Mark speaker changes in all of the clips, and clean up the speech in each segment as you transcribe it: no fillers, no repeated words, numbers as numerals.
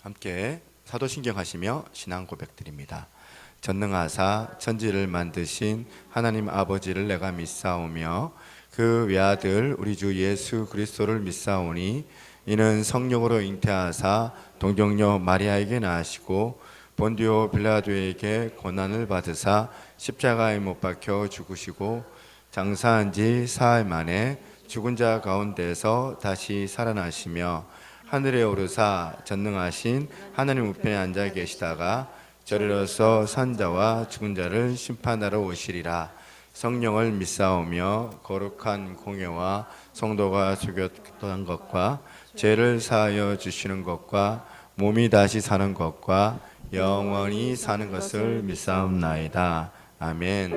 Speaker 1: 함께 사도신경 하시며 신앙 고백드립니다. 전능하사 천지를 만드신 하나님 아버지를 내가 믿사오며 그 외아들 우리 주 예수 그리스도를 믿사오니 이는 성령으로 잉태하사 동정녀 마리아에게 낳으시고 본디오 빌라도에게 고난을 받으사 십자가에 못 박혀 죽으시고 장사한 지 사흘 만에 죽은 자 가운데서 다시 살아나시며 하늘에 오르사 전능하신 하나님 우편에 앉아 계시다가 저리로서 산자와 죽은 자를 심판하러 오시리라. 성령을 믿사오며 거룩한 공예와 성도가 속였던 것과 죄를 사하여 주시는 것과 몸이 다시 사는 것과 영원히 사는 것을 믿사옵나이다. 아멘.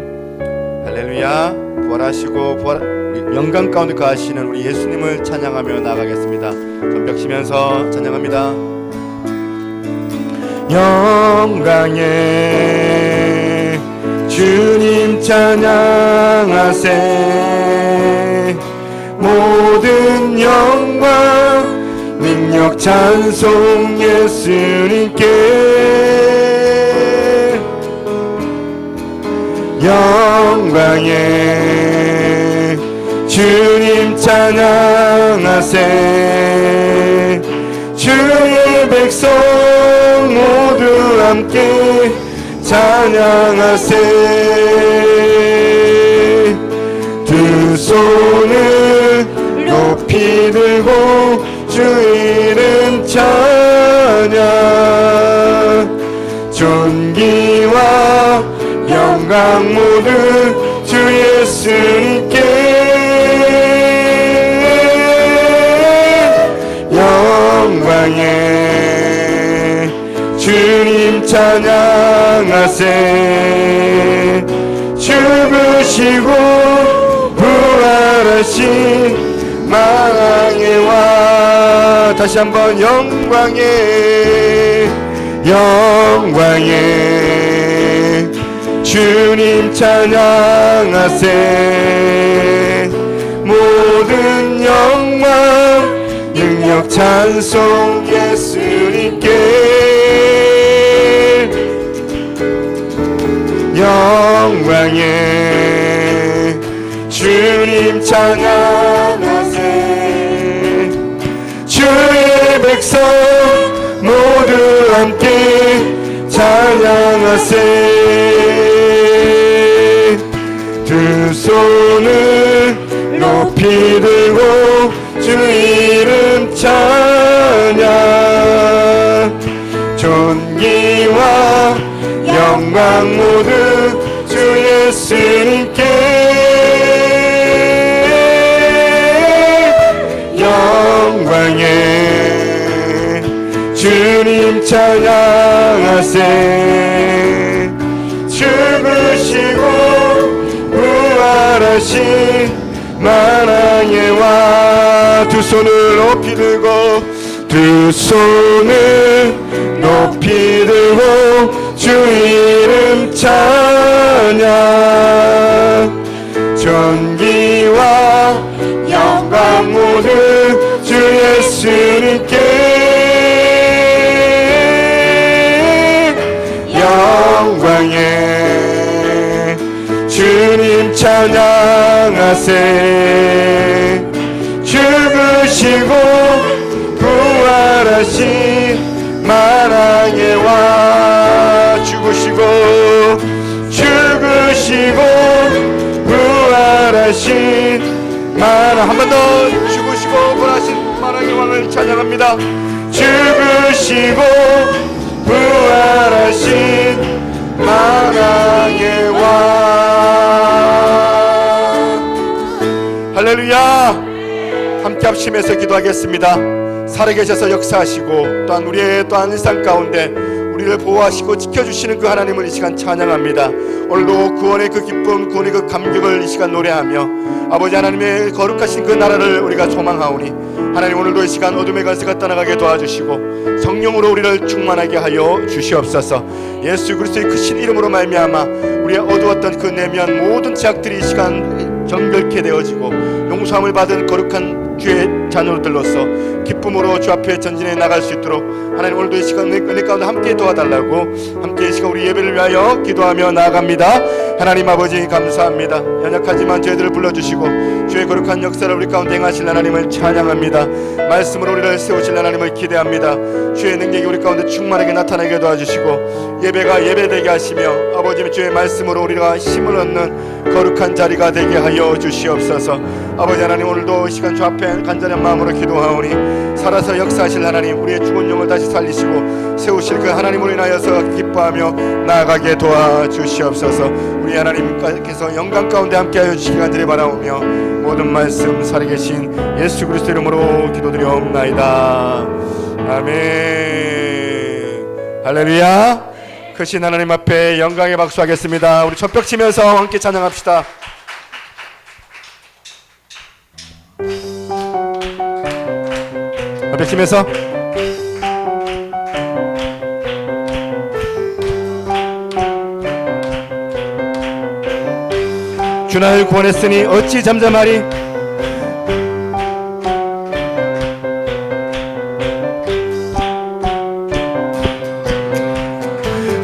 Speaker 1: 할렐루야. 부활하시고 우리 영광 가운데 거하시는 우리 예수님을 찬양하며 나가겠습니다. 손뼉치면서 찬양합니다. 영광의 주님 찬양하세. 모든 영광 능력 찬송 예수님께. 영광의 주님 찬양하세. 주의 백성 모두 함께 찬양하세. 두 손을 높이 들고 주 이름 찬양. 존귀와 영광 모두 주 예수님께. 영광의 주님 찬양하세. 죽으시고 부활하신 만왕의 왕. 다시 한번 영광의 주님 찬양하세. 모든 영광 능력 찬송 예수님께. 영광의 주님 찬양하세. 주의 백성 모두 함께 찬양하세. 두 손을 높이 들고 주 이름 찬양. 존귀와 영광 모두 주 예수님께. 영광의 주님 찬양하세. 죽으시고 부활하신 만왕의 왕. 두 손을 높이 들고 두 손을 높이 들고 주 이름 찬양. 존귀와 영광 모두 주 예수님께. 영광의 주님 찬양하세. 죽으시고 부활하신 만왕의 왕. 죽으시고 부활하신 만왕. 한 번 더 죽으시고 부활하신 만왕의 왕을 찬양합니다. 죽으시고 부활하신 만왕의 왕. 할렐루야. 함께 합심해서 기도하겠습니다. 살아계셔서 역사하시고 또한 우리의 또한 일상 가운데 우리를 보호하시고 지켜주시는 그 하나님을 이 시간 찬양합니다. 오늘도 구원의 그 기쁨, 구원의 그 감격을 이 시간 노래하며 아버지 하나님의 거룩하신 그 나라를 우리가 소망하오니 하나님 오늘도 이 시간 어둠의 권세가 떠나가게 도와주시고 성령으로 우리를 충만하게 하여 주시옵소서. 예수 그리스도의 크신 이름으로 말미암아 우리의 어두웠던 그 내면 모든 죄악들이 이 시간 정결케 되어지고 용서함을 받은 거룩한 주의 자녀들로서 기쁨으로 주 앞에 전진해 나갈 수 있도록 하나님 오늘도 이 시간 은혜 가운데 함께 도와달라고 함께 이 시간 우리 예배를 위하여 기도하며 나아갑니다. 하나님 아버지 감사합니다. 연약하지만 저희들을 불러주시고 주의 거룩한 역사를 우리 가운데 행하실 하나님을 찬양합니다. 말씀으로 우리를 세우실 하나님을 기대합니다. 주의 능력이 우리 가운데 충만하게 나타나게 도와주시고 예배가 예배되게 하시며 아버지 주의 말씀으로 우리가 힘을 얻는 거룩한 자리가 되게 하여 주시옵소서. 아버지 하나님 오늘도 이 시간 주 앞에 간절한 마음으로 기도하오니 살아서 역사하실 하나님 우리의 죽은 영을 다시 살리시고 세우실 그 하나님으로 인하여서 기뻐하며 나아가게 도와주시옵소서. 우리 하나님께서 영광 가운데 함께하여 주시기 간절히 바라오며 모든 말씀 살아계신 예수 그리스도 이름으로 기도드리옵나이다. 아멘. 할렐루야. 크신 하나님 앞에 영광의 박수하겠습니다. 우리 첫 벽 치면서 함께 찬양합시다. 벽 치면서 주 나를 구원했으니 어찌 잠잠하리.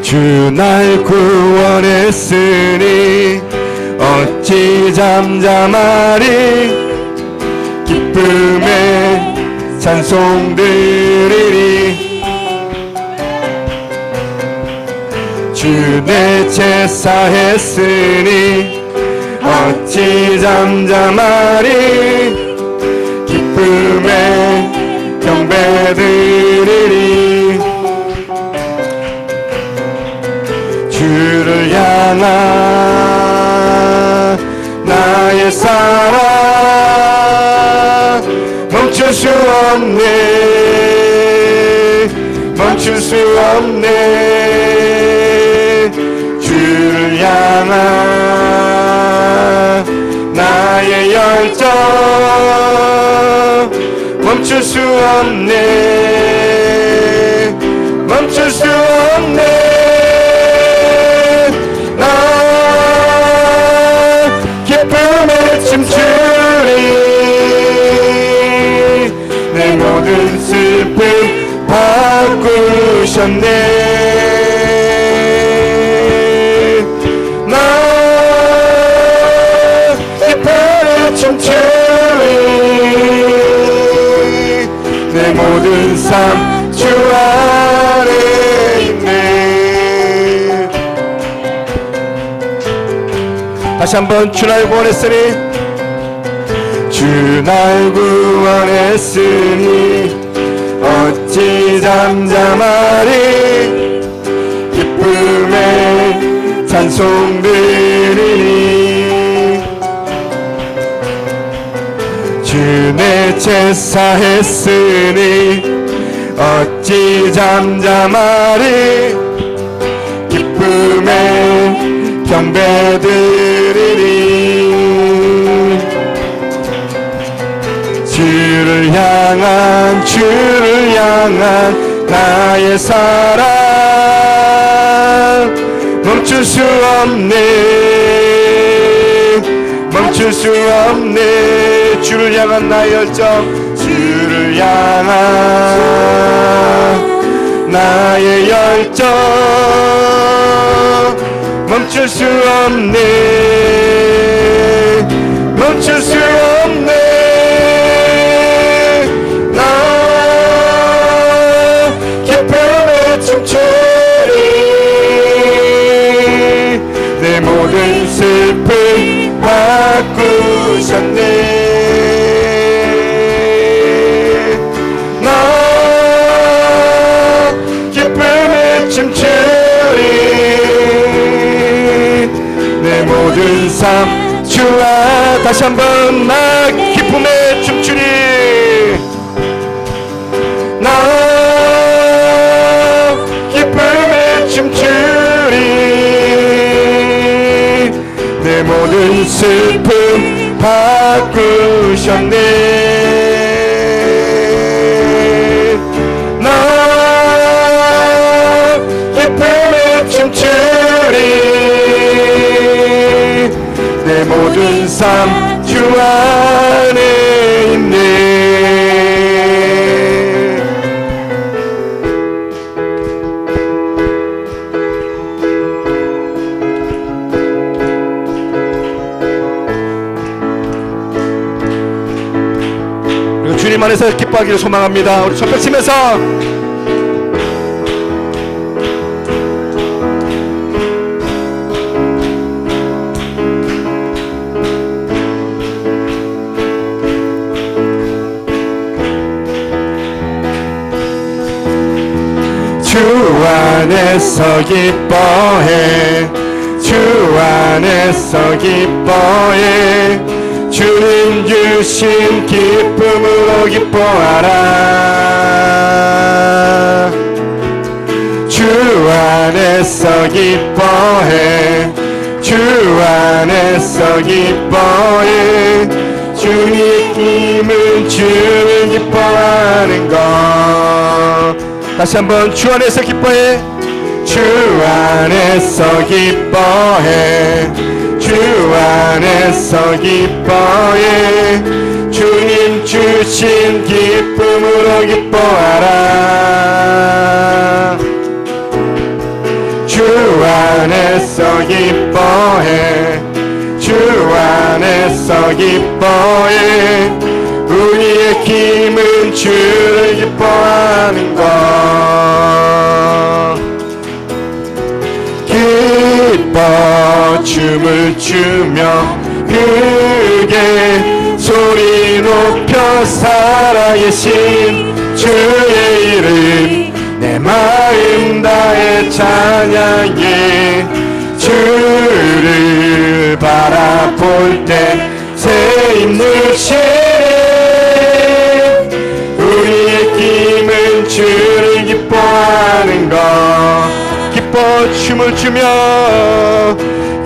Speaker 1: 주 날 구원했으니 어찌 잠잠하리. 기쁨에 찬송 드리리. 주 내 제사했으니 어찌 잠잠하리. 기쁨에 경배드리리. 주를 향한 나의 사랑 멈출 수 없네. 멈출 수 없네. 주를 향한 나의 열정 멈출 수 없네. 멈출 수 없네. 나 기쁨에 춤추리. 내 모든 슬픔 바꾸셨네. 내 모든 삶 주 안에 있네. 다시 한번 주 날 구원했으니 주 날 구원했으니 어찌 잠잠하리. 기쁨에 찬송 드리니. 주 내 제사했으니 어찌 잠잠하리. 기쁨에 경배드리리. 주를 향한 나의 사랑 멈출 수 없네. 멈출 수 없네. 주를 향한 나의 열정. 주를 향한 나의 열정 멈출 수 없네. 멈출 수 없네. 나 기쁨에 춤추리. 내 모든 슬픔 바꾸셨네. 모든 삶 주와 다시 한번 나 기쁨에 춤추리. 나 기쁨에 춤추리. 내 모든 슬픔 바꾸셨네. 나 기쁨에 춤추리. 내 모든 삶 주 안에 있네. 주님께서 기뻐하기를 소망합니다. 우리 손뼉 치면서 주 안에서 기뻐해, 주 안에서 기뻐해, 주님 주신 기쁨으로 기뻐하라. 주 안에서 기뻐해, 주 안에서 기뻐해, 주님은 주를 기뻐하는 것. 다시 한번 주 안에서 기뻐해, 주 안에서 기뻐해, 주 안에서 기뻐해, 주님 주신 기쁨으로 기뻐하라. 주 안에서 기뻐해, 주 안에서 기뻐해, 우리의 힘은 주를 기뻐하는 것. 기뻐 춤을 추며 크게 소리 높여 살아계신 주의 이름 내 마음 다해 찬양해. 주를 바라볼 때 새 힘을 시래. 우리의 힘은 주를 기뻐하는 것. 기뻐 춤을 추며,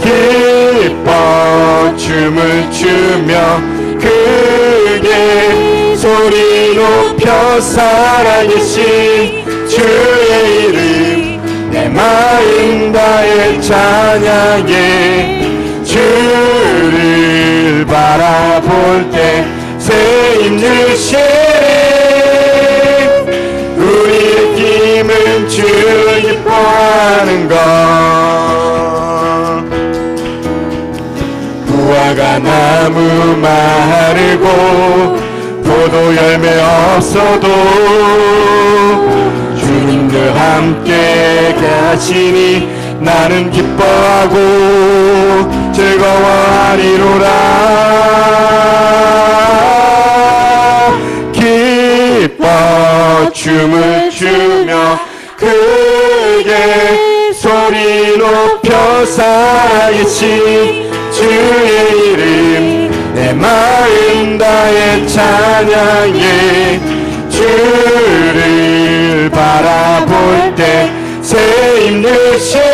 Speaker 1: 기뻐 춤을 추며 크게 소리 높여 살아계신 주의 이름 내 마음 다해 찬양해. 주를 바라볼 때 새 힘을 시래. 우리의 힘은 주를 기뻐하는 것. 무화과 나무 마르고 포도 열매 없어도 주님들 함께 계시니 나는 기뻐하고 즐거워하리로라. 기뻐 춤을 추며 크게 소리 높여 살아계신 주의 이름 내 마음 다해 찬양해. 주를 바라볼 때 새 힘을 시래.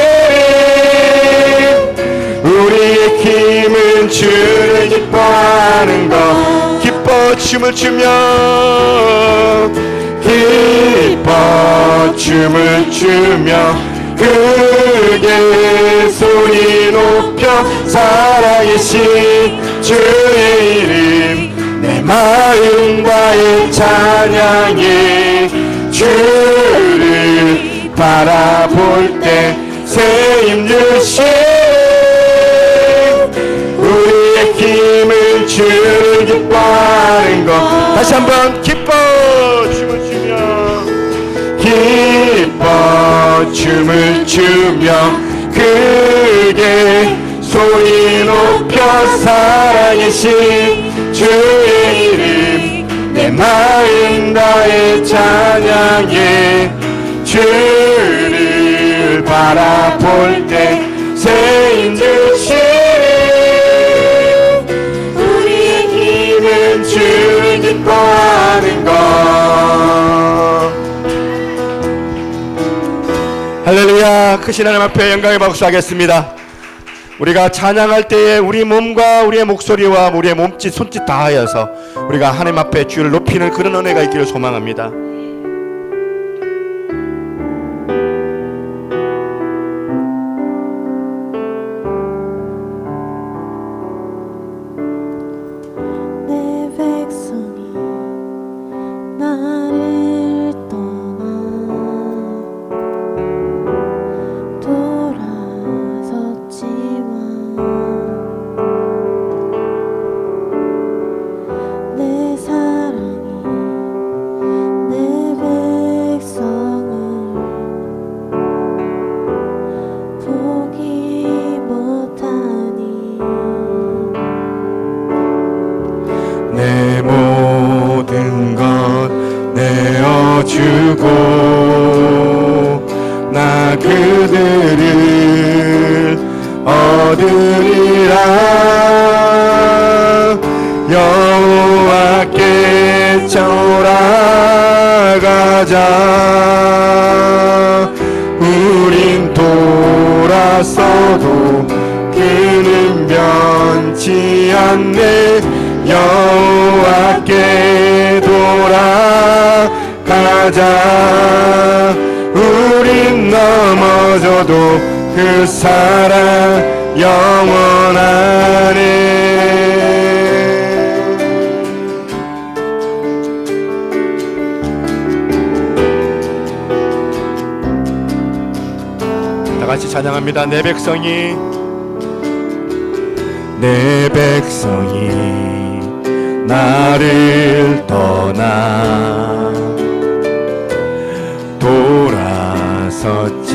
Speaker 1: 우리의 힘은 주를 기뻐하는 것. 기뻐 춤을 추며, 기뻐 춤을 추며 크게 소리 높여 살아계신 주의 이름 내 마음 다해 찬양해. 주를 바라볼 때 새 힘을 시래. 우리의 힘은 주를 기뻐하는 것. 다시 한번 기뻐 춤을 추며, 기뻐 춤을 추며 크게 소리 높여 살아계신 주의 이름 내 마음 다해 찬양해. 주를 바라볼 때 새 힘을 시래. 우리의 힘은 주를 기뻐하는 것. 할렐루야. 크신 하나님 앞에 영광의 박수 하겠습니다. 우리가 찬양할 때에 우리 몸과 우리의 목소리와 우리의 몸짓 손짓 다 하여서 우리가 하나님 앞에 주를 높이는 그런 은혜가 있기를 소망합니다.
Speaker 2: 내 사랑이
Speaker 1: 주고 나 그들을 얻으리라. 여호와께 돌아가자. 우린 돌아서도 그는 변치 않네. 여호와께 돌아가자. 우린 넘어져도 그 사랑 영원하네. 다 같이 찬양합니다. 내 백성이 나를 떠나 돌아섰지만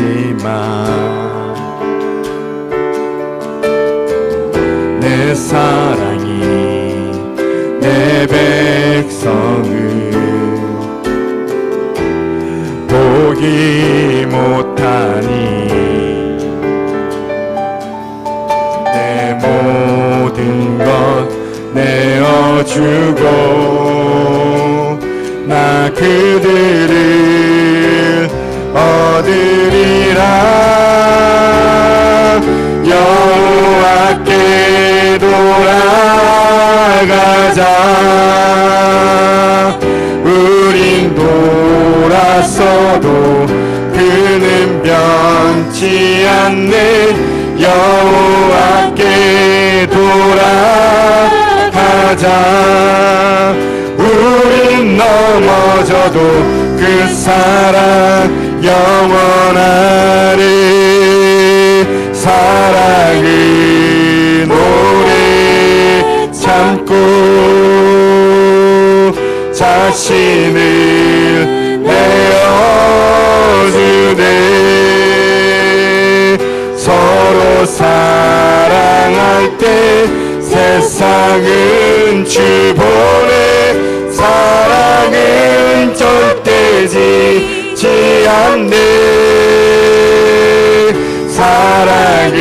Speaker 1: 내 사랑이 내 백성을 보기 못하니 내 모든 것 내어주고 나 그들을 얻으리라. 여호와께 돌아가자. 우린 돌아서도 그는 변치 않네. 여호와께 돌아가자. 우린 넘어져도 그 사랑 영원하리. 사랑은 오래 참고 자신을 내어주네. 서로 사랑할 때 세상은 주보네. 사랑은 절대 지지 않네. 사랑은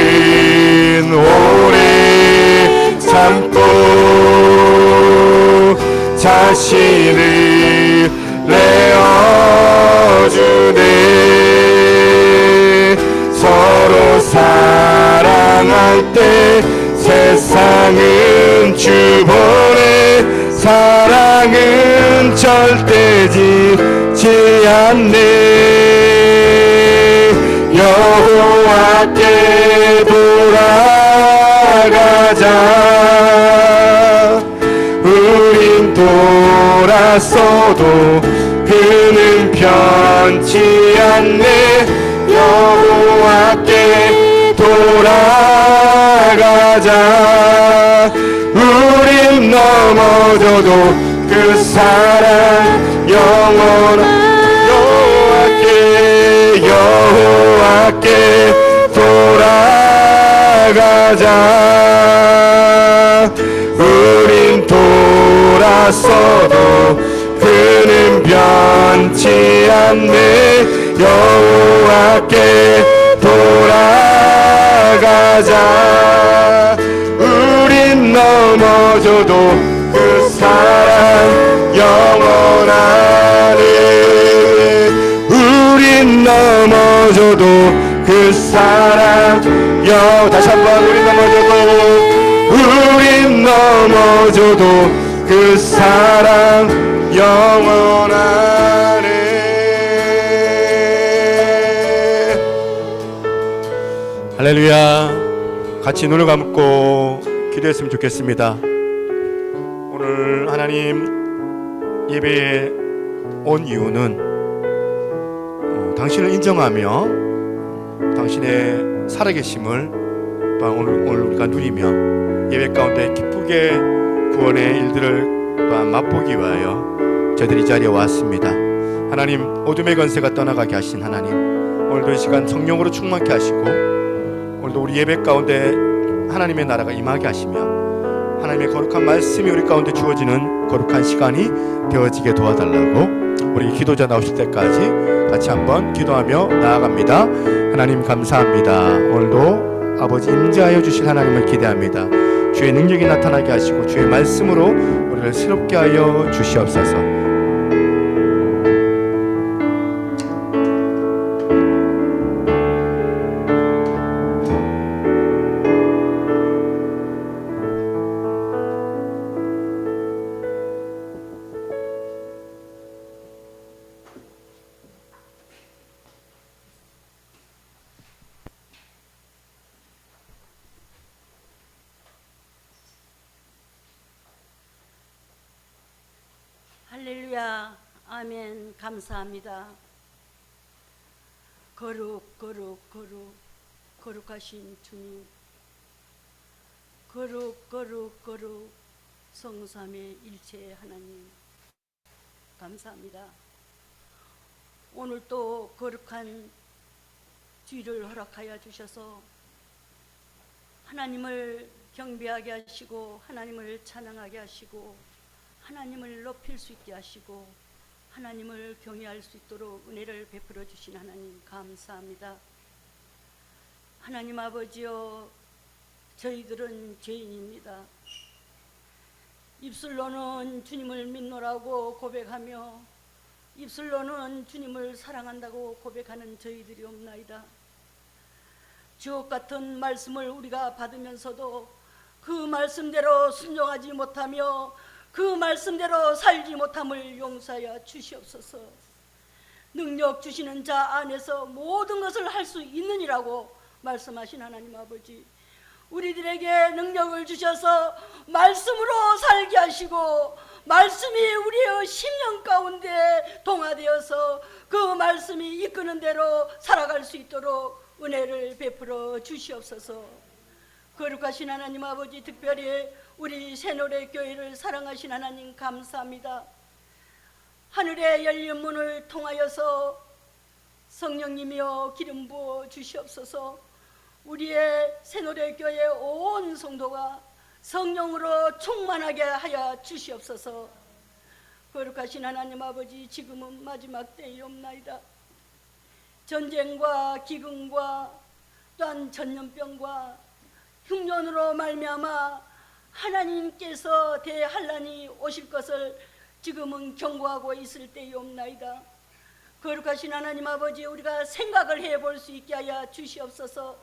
Speaker 1: 오래 참고 자신을 내어주네. 서로 사랑할 때 세상은 주보네. 사랑은 절대 지지 않네. 여호와께 돌아가자. 우린 돌아서도 그는 변치 않네. 여호와께 돌아가자. 우린 넘어져도 그 사랑 영원한. 여호와께 돌아가자. 우린 돌아서도 그는 변치 않네. 여호와께 돌아가자. 우린 넘어져도 그 사랑 영원하네. 우린 넘어져도 그 사랑 다시 한번 우린 넘어져도 그 사랑 영원하네. 할렐루야. 같이 눈을 감고 기도했으면 좋겠습니다. 오늘 하나님 예배에 온 이유는 당신을 인정하며 당신의 살아계심을 또한 오늘 우리가 누리며 예배 가운데 기쁘게 구원의 일들을 또한 맛보기 위하여 저희들이 이 자리에 왔습니다. 하나님, 어둠의 권세가 떠나가게 하신 하나님, 오늘도 이 시간 성령으로 충만케 하시고 오늘도 우리 예배 가운데 하나님의 나라가 임하게 하시며 하나님의 거룩한 말씀이 우리 가운데 주어지는 거룩한 시간이 되어지게 도와달라고 우리 기도자 나오실 때까지 같이 한번 기도하며 나아갑니다. 하나님 감사합니다. 오늘도 아버지 임재하여 주실 하나님을 기대합니다. 주의 능력이 나타나게 하시고 주의 말씀으로 우리를 새롭게 하여 주시옵소서.
Speaker 2: 할렐루야, 아멘. 감사합니다. 거룩 거룩 거룩 거룩하신 주님, 거룩 거룩 거룩 성삼의 일체 하나님, 감사합니다. 오늘 또 거룩한 주일을 허락하여 주셔서 하나님을 경배하게 하시고 하나님을 찬양하게 하시고 하나님을 높일 수 있게 하시고 하나님을 경외할 수 있도록 은혜를 베풀어 주신 하나님 감사합니다. 하나님 아버지여, 저희들은 죄인입니다. 입술로는 주님을 믿노라고 고백하며 입술로는 주님을 사랑한다고 고백하는 저희들이 없나이다. 주옥 같은 말씀을 우리가 받으면서도 그 말씀대로 순종하지 못하며 그 말씀대로 살지 못함을 용서하여 주시옵소서. 능력 주시는 자 안에서 모든 것을 할 수 있느니라고 말씀하신 하나님 아버지, 우리들에게 능력을 주셔서 말씀으로 살게 하시고 말씀이 우리의 심령 가운데 동화되어서 그 말씀이 이끄는 대로 살아갈 수 있도록 은혜를 베풀어 주시옵소서. 거룩하신 하나님 아버지, 특별히 우리 새노래 교회를 사랑하신 하나님 감사합니다. 하늘의 열린 문을 통하여서 성령님이여 기름 부어 주시옵소서. 우리의 새노래 교회 온 성도가 성령으로 충만하게 하여 주시옵소서. 거룩하신 하나님 아버지, 지금은 마지막 때이옵나이다. 전쟁과 기근과 또한 전염병과 흉년으로 말미암아 하나님께서 대환란이 오실 것을 지금은 경고하고 있을 때이옵나이다. 거룩하신 하나님 아버지, 우리가 생각을 해볼 수 있게 하여 주시옵소서.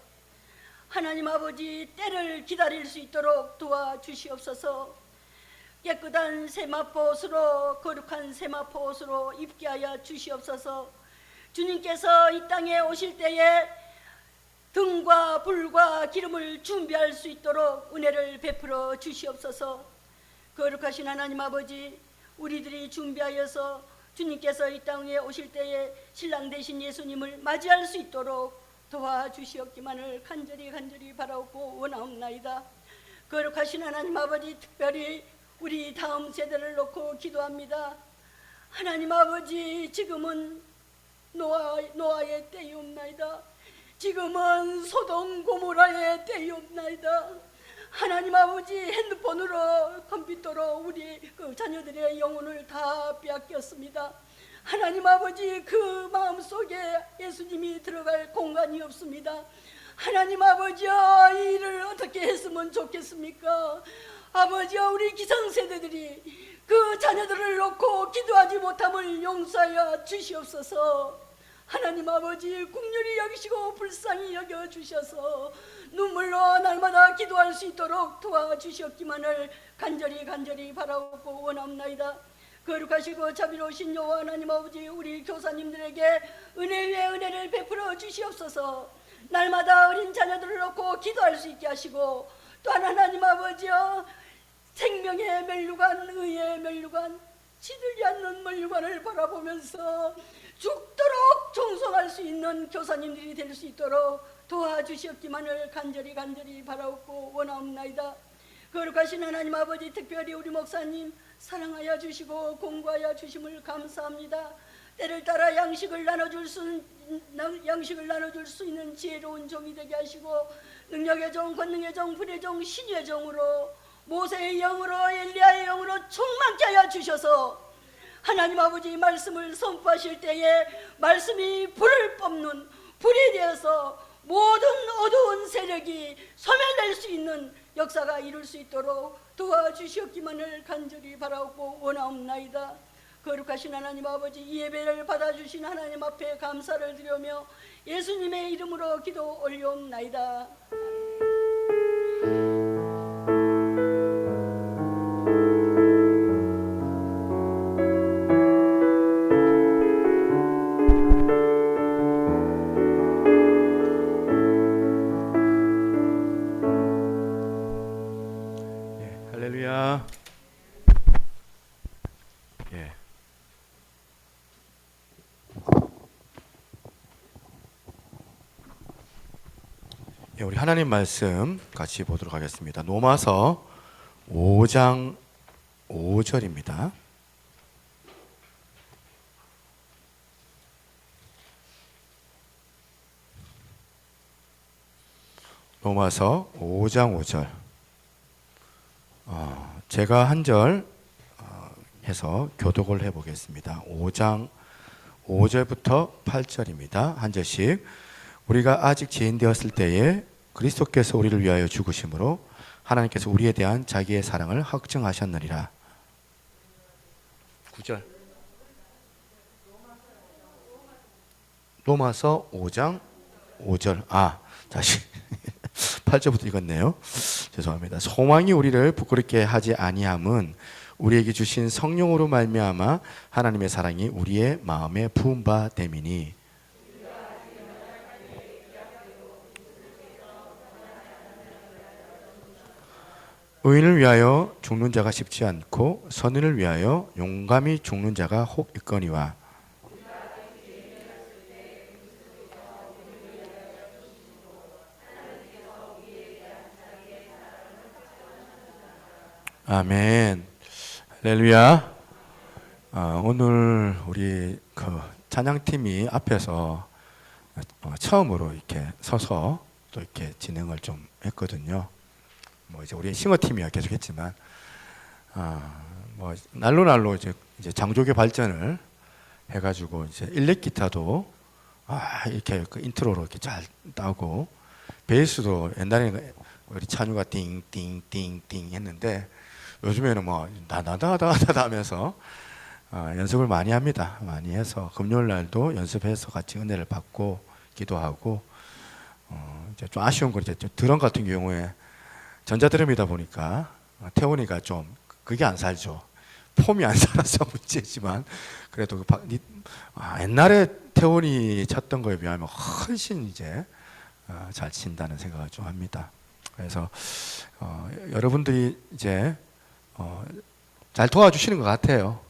Speaker 2: 하나님 아버지, 때를 기다릴 수 있도록 도와주시옵소서. 깨끗한 세마포 옷으로, 거룩한 세마포 옷으로 입게 하여 주시옵소서. 주님께서 이 땅에 오실 때에 등과 불과 기름을 준비할 수 있도록 은혜를 베풀어 주시옵소서. 거룩하신 하나님 아버지, 우리들이 준비하여서 주님께서 이 땅에 오실 때에 신랑 되신 예수님을 맞이할 수 있도록 도와주시옵기만을 간절히 바라옵고 원하옵나이다. 거룩하신 하나님 아버지, 특별히 우리 다음 세대를 놓고 기도합니다. 하나님 아버지, 지금은 노아의 때이옵나이다. 지금은 소돔 고모라의 때이옵나이다. 하나님 아버지, 핸드폰으로 컴퓨터로 우리 그 자녀들의 영혼을 다 빼앗겼습니다. 하나님 아버지, 그 마음속에 예수님이 들어갈 공간이 없습니다. 하나님 아버지여, 이 일을 어떻게 했으면 좋겠습니까? 아버지여, 우리 기성세대들이 그 자녀들을 놓고 기도하지 못함을 용서하여 주시옵소서. 하나님 아버지, 긍휼히 여기시고 불쌍히 여겨주셔서 눈물로 날마다 기도할 수 있도록 도와주시옵기만을 간절히 바라옵고 원하옵나이다. 거룩하시고 자비로우신 여호와 하나님 아버지, 우리 교사님들에게 은혜 위에 은혜를 베풀어 주시옵소서. 날마다 어린 자녀들을 놓고 기도할 수 있게 하시고, 또한 하나님 아버지여, 생명의 멸류관, 의의 멸류관, 지들지 않는 멸류관을 바라보면서 죽도록 종성할 수 있는 교사님들이 될 수 있도록 도와주시옵기만을 간절히 바라옵고 원하옵나이다. 거룩하신 하나님 아버지, 특별히 우리 목사님 사랑하여 주시고 공부하여 주심을 감사합니다. 때를 따라 양식을 나눠줄 수 있는 지혜로운 종이 되게 하시고, 능력의 종, 권능의 종, 불의 종, 신의 종으로, 모세의 영으로, 엘리야의 영으로 충만케 하여 주셔서 하나님 아버지 말씀을 선포하실 때에 말씀이 불을 뿜는 불이 되어서 모든 어두운 세력이 소멸될 수 있는 역사가 이룰 수 있도록 도와주시옵기만을 간절히 바라고 원하옵나이다. 거룩하신 하나님 아버지, 이 예배를 받아주신 하나님 앞에 감사를 드리며 예수님의 이름으로 기도 올리옵나이다.
Speaker 1: 할렐루야. 예. 예, 우리 하나님 말씀 같이 보도록 하겠습니다. 로마서 5장 5절입니다. 로마서 5장 5절. 제가 한 절 해서 교독을 해보겠습니다. 5장 5절부터 8절입니다. 한 절씩. 우리가 아직 죄인 되었을 때에 그리스도께서 우리를 위하여 죽으심으로 하나님께서 우리에 대한 자기의 사랑을 확증하셨느니라. 9절. 로마서 5장 5절. 다시 8절부터 읽었네요. 죄송합니다. 소망이 우리를 부끄럽게 하지 아니함은 우리에게 주신 성령으로 말미암아 하나님의 사랑이 우리의 마음에 부은 바 됨이니. 의인을 위하여 죽는 자가 쉽지 않고 선인을 위하여 용감히 죽는 자가 혹 있거니와. 아멘. 할렐루야. 오늘 우리 찬양팀이 앞에서 처음으로 이렇게 서서 또 이렇게 진행을 좀 했거든요. 뭐 이제 우리 싱어팀이야 계속 했지만, 뭐 날로 이제 장족의 발전을 해가지고 이제 일렉 기타도 이렇게 그 인트로로 이렇게 잘 따고, 베이스도 옛날에는 우리 찬유가 띵띵띵띵 했는데 요즘에는 뭐 나다다다다 하면서 연습을 많이 합니다. 많이 해서 금요일 날도 연습해서 같이 은혜를 받고 기도하고, 이제 좀 아쉬운 건 이제 드럼 같은 경우에 전자드럼이다 보니까 태원이가 좀 그게 안 살죠. 폼이 안 살아서 문제지만 그래도 옛날에 태원이 쳤던 거에 비하면 훨씬 이제 잘 친다는 생각을 좀 합니다. 그래서 여러분들이 이제 잘 도와주시는 것 같아요.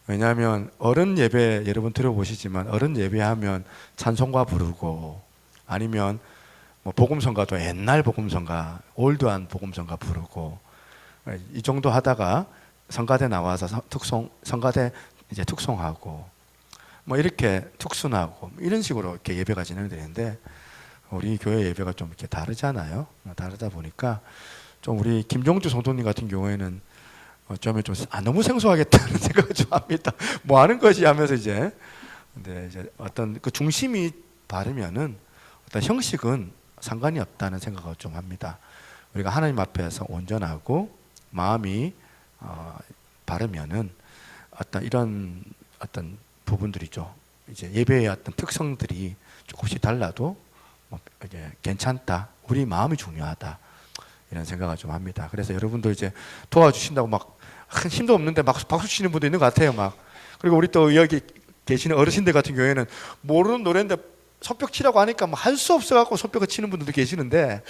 Speaker 1: 왜냐하면 어른 예배 여러분 들어보시지만 어른 예배하면 찬송가 부르고 아니면 뭐 복음성가도 옛날 복음성가 올드한 복음성가 부르고 이 정도 하다가 성가대 나와서 성가대 이제 특송하고 뭐 이렇게 특순하고 이런 식으로 이렇게 예배가 진행되는데 우리 교회 예배가 좀 이렇게 다르잖아요. 다르다 보니까 좀 우리 김종주 성도님 같은 경우에는 어쩌면 좀 너무 생소하겠다는 생각을 좀 합니다. 뭐 하는 것이 하면서 근데 이제 어떤 그 중심이 바르면은 어떤 형식은 상관이 없다는 생각을 좀 합니다. 우리가 하나님 앞에서 온전하고 마음이 바르면은 이런 어떤 부분들이죠. 이제 예배의 어떤 특성들이 조금씩 달라도 이제 괜찮다. 우리 마음이 중요하다. 이런 생각을 좀 합니다. 그래서 여러분들 이제 도와주신다고 막 힘도 없는데 막 박수 치는 분도 있는 것 같아요. 그리고 우리 또 여기 계시는 어르신들 같은 경우에는 모르는 노래인데 손뼉 치라고 하니까 할 수 없어갖고 손뼉을 치는 분들도 계시는데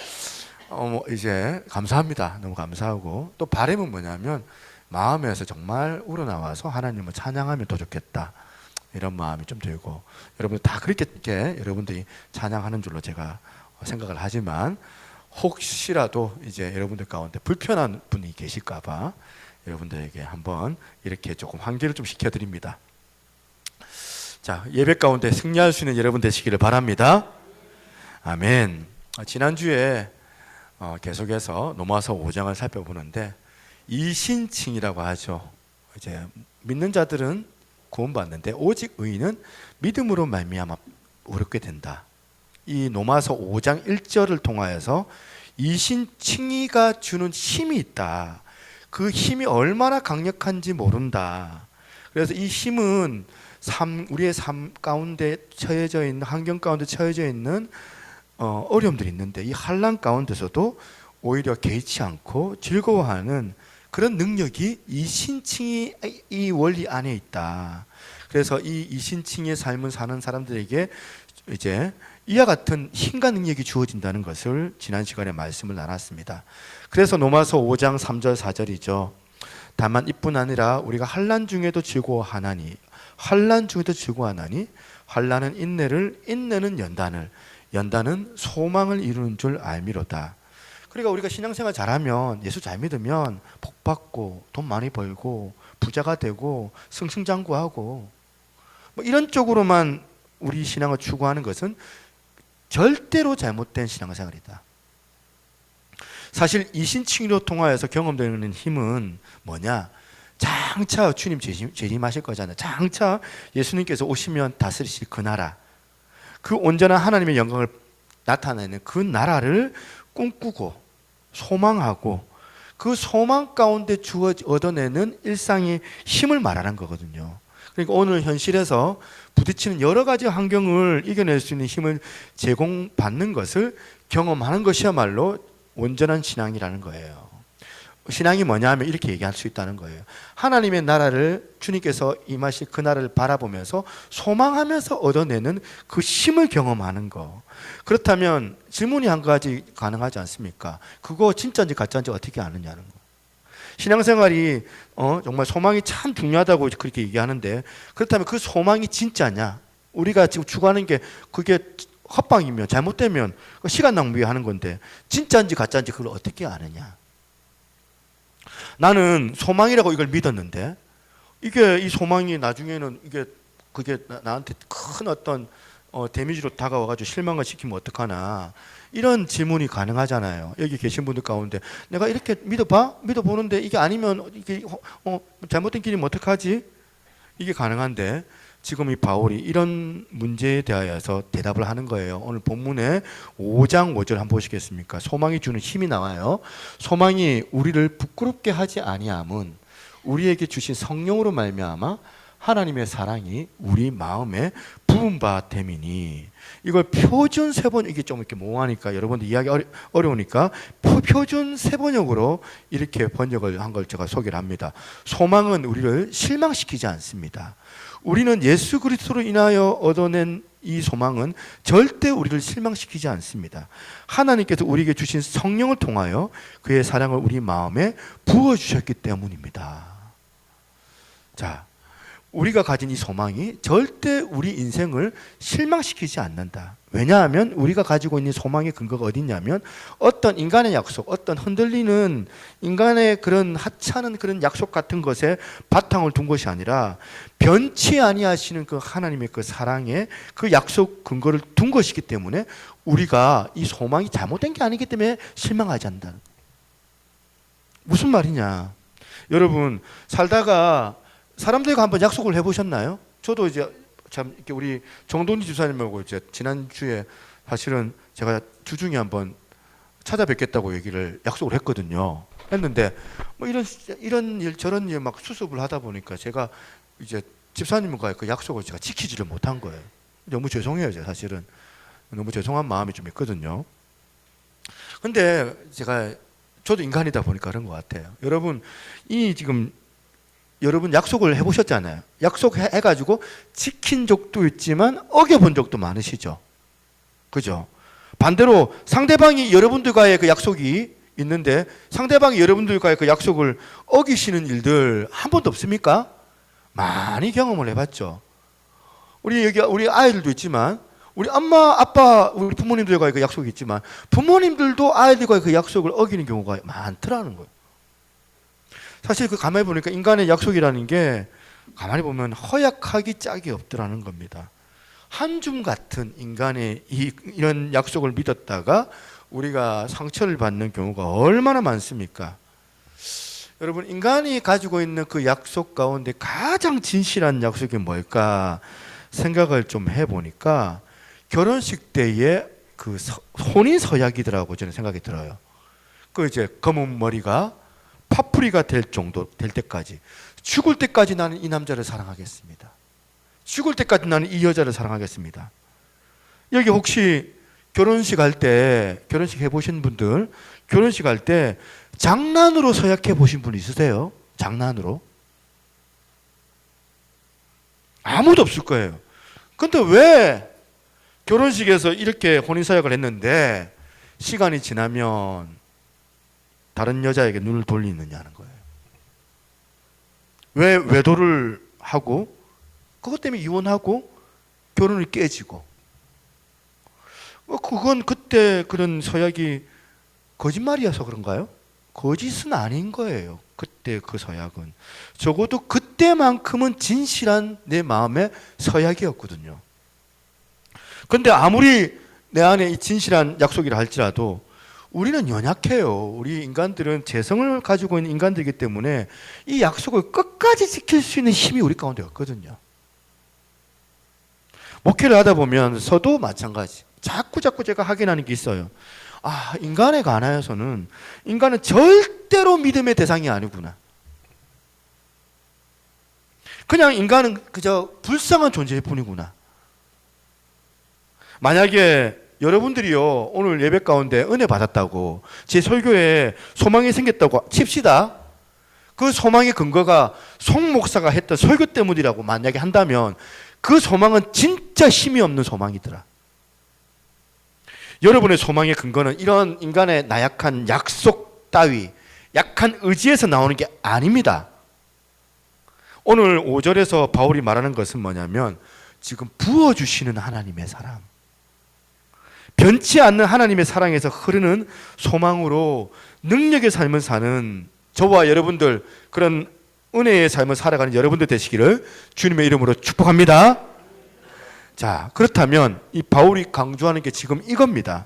Speaker 1: 이제 감사합니다. 너무 감사하고 또 바람은 뭐냐면 마음에서 정말 우러나와서 하나님을 찬양하면 더 좋겠다. 이런 마음이 좀 들고 여러분들 다 그렇게 여러분들이 찬양하는 줄로 제가 생각을 하지만 혹시라도 이제 여러분들 가운데 불편한 분이 계실까봐 여러분들에게 한번 이렇게 조금 환기를 좀 시켜드립니다. 자, 예배 가운데 승리할 수 있는 여러분 되시기를 바랍니다. 아멘. 지난주에 계속해서 로마서 5장을 살펴보는데 이신칭이라고 하죠. 이제 믿는 자들은 구원받는데 오직 의인은 믿음으로 말미암아 얻게 된다. 이 로마서 5장 1절을 통하여서 이신칭의가 주는 힘이 있다. 그 힘이 얼마나 강력한지 모른다. 그래서 이 힘은 우리의 삶 가운데 처해져 있는, 환경 가운데 처해져 있는 어려움들이 있는데 이 환난 가운데서도 오히려 개의치 않고 즐거워하는 그런 능력이 이신칭의 이 원리 안에 있다. 그래서 이 이신칭의 삶을 사는 사람들에게 이제 이와 같은 힘과 능력이 주어진다는 것을 지난 시간에 말씀을 나눴습니다. 그래서 로마서 5장 3절 4절이죠. 다만 이뿐 아니라 우리가 환난 중에도 즐거워하나니, 환난 중에도 즐거워하나니, 환난은 인내를, 인내는 연단을, 연단은 소망을 이루는 줄 알미로다. 그러니까 우리가 신앙생활 잘하면, 예수 잘 믿으면 복 받고 돈 많이 벌고 부자가 되고 승승장구하고 뭐 이런 쪽으로만 우리 신앙을 추구하는 것은 절대로 잘못된 신앙생활이다. 사실 이신칭의로 통하여서 경험되는 힘은 뭐냐? 장차 주님 재림하실 거잖아요. 장차 예수님께서 오시면 다스리실 그 나라, 그 온전한 하나님의 영광을 나타내는 그 나라를 꿈꾸고 소망하고 그 소망 가운데 얻어내는 일상의 힘을 말하는 거거든요. 그러니까 오늘 현실에서 부딪히는 여러 가지 환경을 이겨낼 수 있는 힘을 제공받는 것을 경험하는 것이야말로 온전한 신앙이라는 거예요. 신앙이 뭐냐 하면 이렇게 얘기할 수 있다는 거예요. 하나님의 나라를, 주님께서 임하실 그 나라를 바라보면서 소망하면서 얻어내는 그 힘을 경험하는 거. 그렇다면 질문이 한 가지 가능하지 않습니까? 그거 진짜인지 가짜인지 어떻게 아느냐는 거. 신앙생활이 정말 소망이 참 중요하다고 그렇게 얘기하는데, 그렇다면 그 소망이 진짜냐? 우리가 지금 추구하는 게 그게 헛방이면, 잘못되면 시간 낭비하는 건데 진짜인지 가짜인지 그걸 어떻게 아느냐? 나는 소망이라고 이걸 믿었는데 이게 이 소망이 나중에는 그게 나한테 큰 어떤 데미지로 다가와가지고 실망을 시키면 어떡하나, 이런 질문이 가능하잖아요. 여기 계신 분들 가운데 내가 이렇게 믿어보는데 이게 아니면 이게 잘못된 길이면 어떡하지? 이게 가능한데 지금 이 바울이 이런 문제에 대하여서 대답을 하는 거예요. 오늘 본문에 5장 5절 한번 보시겠습니까? 소망이 주는 힘이 나와요. 소망이 우리를 부끄럽게 하지 아니함은 우리에게 주신 성령으로 말미암아 하나님의 사랑이 우리 마음에 부은 바 됨이니. 이걸 표준 세번, 이게 좀 이렇게 모호하니까 여러분들 이해하기 어려우니까 표준 세번역으로 이렇게 번역을 한 걸 제가 소개를 합니다. 소망은 우리를 실망시키지 않습니다. 우리는 예수 그리스도로 인하여 얻어낸 이 소망은 절대 우리를 실망시키지 않습니다. 하나님께서 우리에게 주신 성령을 통하여 그의 사랑을 우리 마음에 부어주셨기 때문입니다. 자, 우리가 가진 이 소망이 절대 우리 인생을 실망시키지 않는다. 왜냐하면 우리가 가지고 있는 소망의 근거가 어디 있냐면 어떤 인간의 약속, 어떤 흔들리는 인간의 그런 하찮은 그런 약속 같은 것에 바탕을 둔 것이 아니라 변치 아니하시는 그 하나님의 그 사랑에 그 약속 근거를 둔 것이기 때문에 우리가 이 소망이 잘못된 게 아니기 때문에 실망하지 않는다. 무슨 말이냐? 여러분, 살다가 사람들과 한번 약속을 해보셨나요? 저도 이제 참 이렇게 우리 정돈희 주사님하고 이제 지난주에 사실은 제가 주중에 한번 찾아뵙겠다고 약속을 했거든요. 했는데 뭐 이런 일 저런 일 막 수습을 하다 보니까 제가 이제 집사님과 그 약속을 제가 지키지를 못한 거예요. 너무 죄송해요, 사실은. 너무 죄송한 마음이 좀 있거든요. 근데 저도 인간이다 보니까 그런 것 같아요. 여러분, 여러분 약속을 해보셨잖아요. 약속해가지고 지킨 적도 있지만 어겨본 적도 많으시죠. 그죠? 반대로 상대방이 여러분들과의 그 약속이 있는데 상대방이 여러분들과의 그 약속을 어기시는 일들 한 번도 없습니까? 많이 경험을 해봤죠. 우리 아이들도 있지만 우리 엄마, 아빠, 우리 부모님들과의 그 약속이 있지만 부모님들도 아이들과의 그 약속을 어기는 경우가 많더라는 거예요. 사실 가만히 보니까 인간의 약속이라는 게 가만히 보면 허약하기 짝이 없더라는 겁니다. 한 줌 같은 인간의 이런 약속을 믿었다가 우리가 상처를 받는 경우가 얼마나 많습니까? 여러분, 인간이 가지고 있는 그 약속 가운데 가장 진실한 약속이 뭘까 생각을 좀 해보니까 결혼식 때의 그 혼인 서약이더라고 저는 생각이 들어요. 그 이제 검은 머리가 파뿌리가 될 정도 될 때까지, 죽을 때까지 나는 이 남자를 사랑하겠습니다. 죽을 때까지 나는 이 여자를 사랑하겠습니다. 여기 혹시 결혼식 할 때, 결혼식 해보신 분들, 결혼식 할 때 장난으로 서약해 보신 분 있으세요? 장난으로? 아무도 없을 거예요. 근데 왜 결혼식에서 이렇게 혼인서약을 했는데 시간이 지나면 다른 여자에게 눈을 돌리느냐는 거예요. 왜 외도를 하고 그것 때문에 이혼하고 결혼이 깨지고, 그건 그때 그런 서약이 거짓말이어서 그런가요? 거짓은 아닌 거예요. 그때 그 서약은 적어도 그때만큼은 진실한 내 마음의 서약이었거든요. 근데 아무리 내 안에 이 진실한 약속이라 할지라도 우리는 연약해요. 우리 인간들은 재성을 가지고 있는 인간들이기 때문에 이 약속을 끝까지 지킬 수 있는 힘이 우리 가운데 없거든요. 목회를 하다 보면서도 마찬가지. 자꾸 제가 확인하는 게 있어요. 아, 인간에 관하여서는 인간은 절대로 믿음의 대상이 아니구나. 그냥 인간은 그저 불쌍한 존재일 뿐이구나. 만약에 여러분들이요, 오늘 예배 가운데 은혜 받았다고 제 설교에 소망이 생겼다고 칩시다. 그 소망의 근거가 송 목사가 했던 설교 때문이라고 만약에 한다면 그 소망은 진짜 힘이 없는 소망이더라. 여러분의 소망의 근거는 이런 인간의 나약한 약속 따위, 약한 의지에서 나오는 게 아닙니다. 오늘 5절에서 바울이 말하는 것은 뭐냐면 지금 부어주시는 하나님의 사랑, 변치 않는 하나님의 사랑에서 흐르는 소망으로 능력의 삶을 사는 저와 여러분들, 그런 은혜의 삶을 살아가는 여러분들 되시기를 주님의 이름으로 축복합니다. 자, 그렇다면 이 바울이 강조하는 게 지금 이겁니다.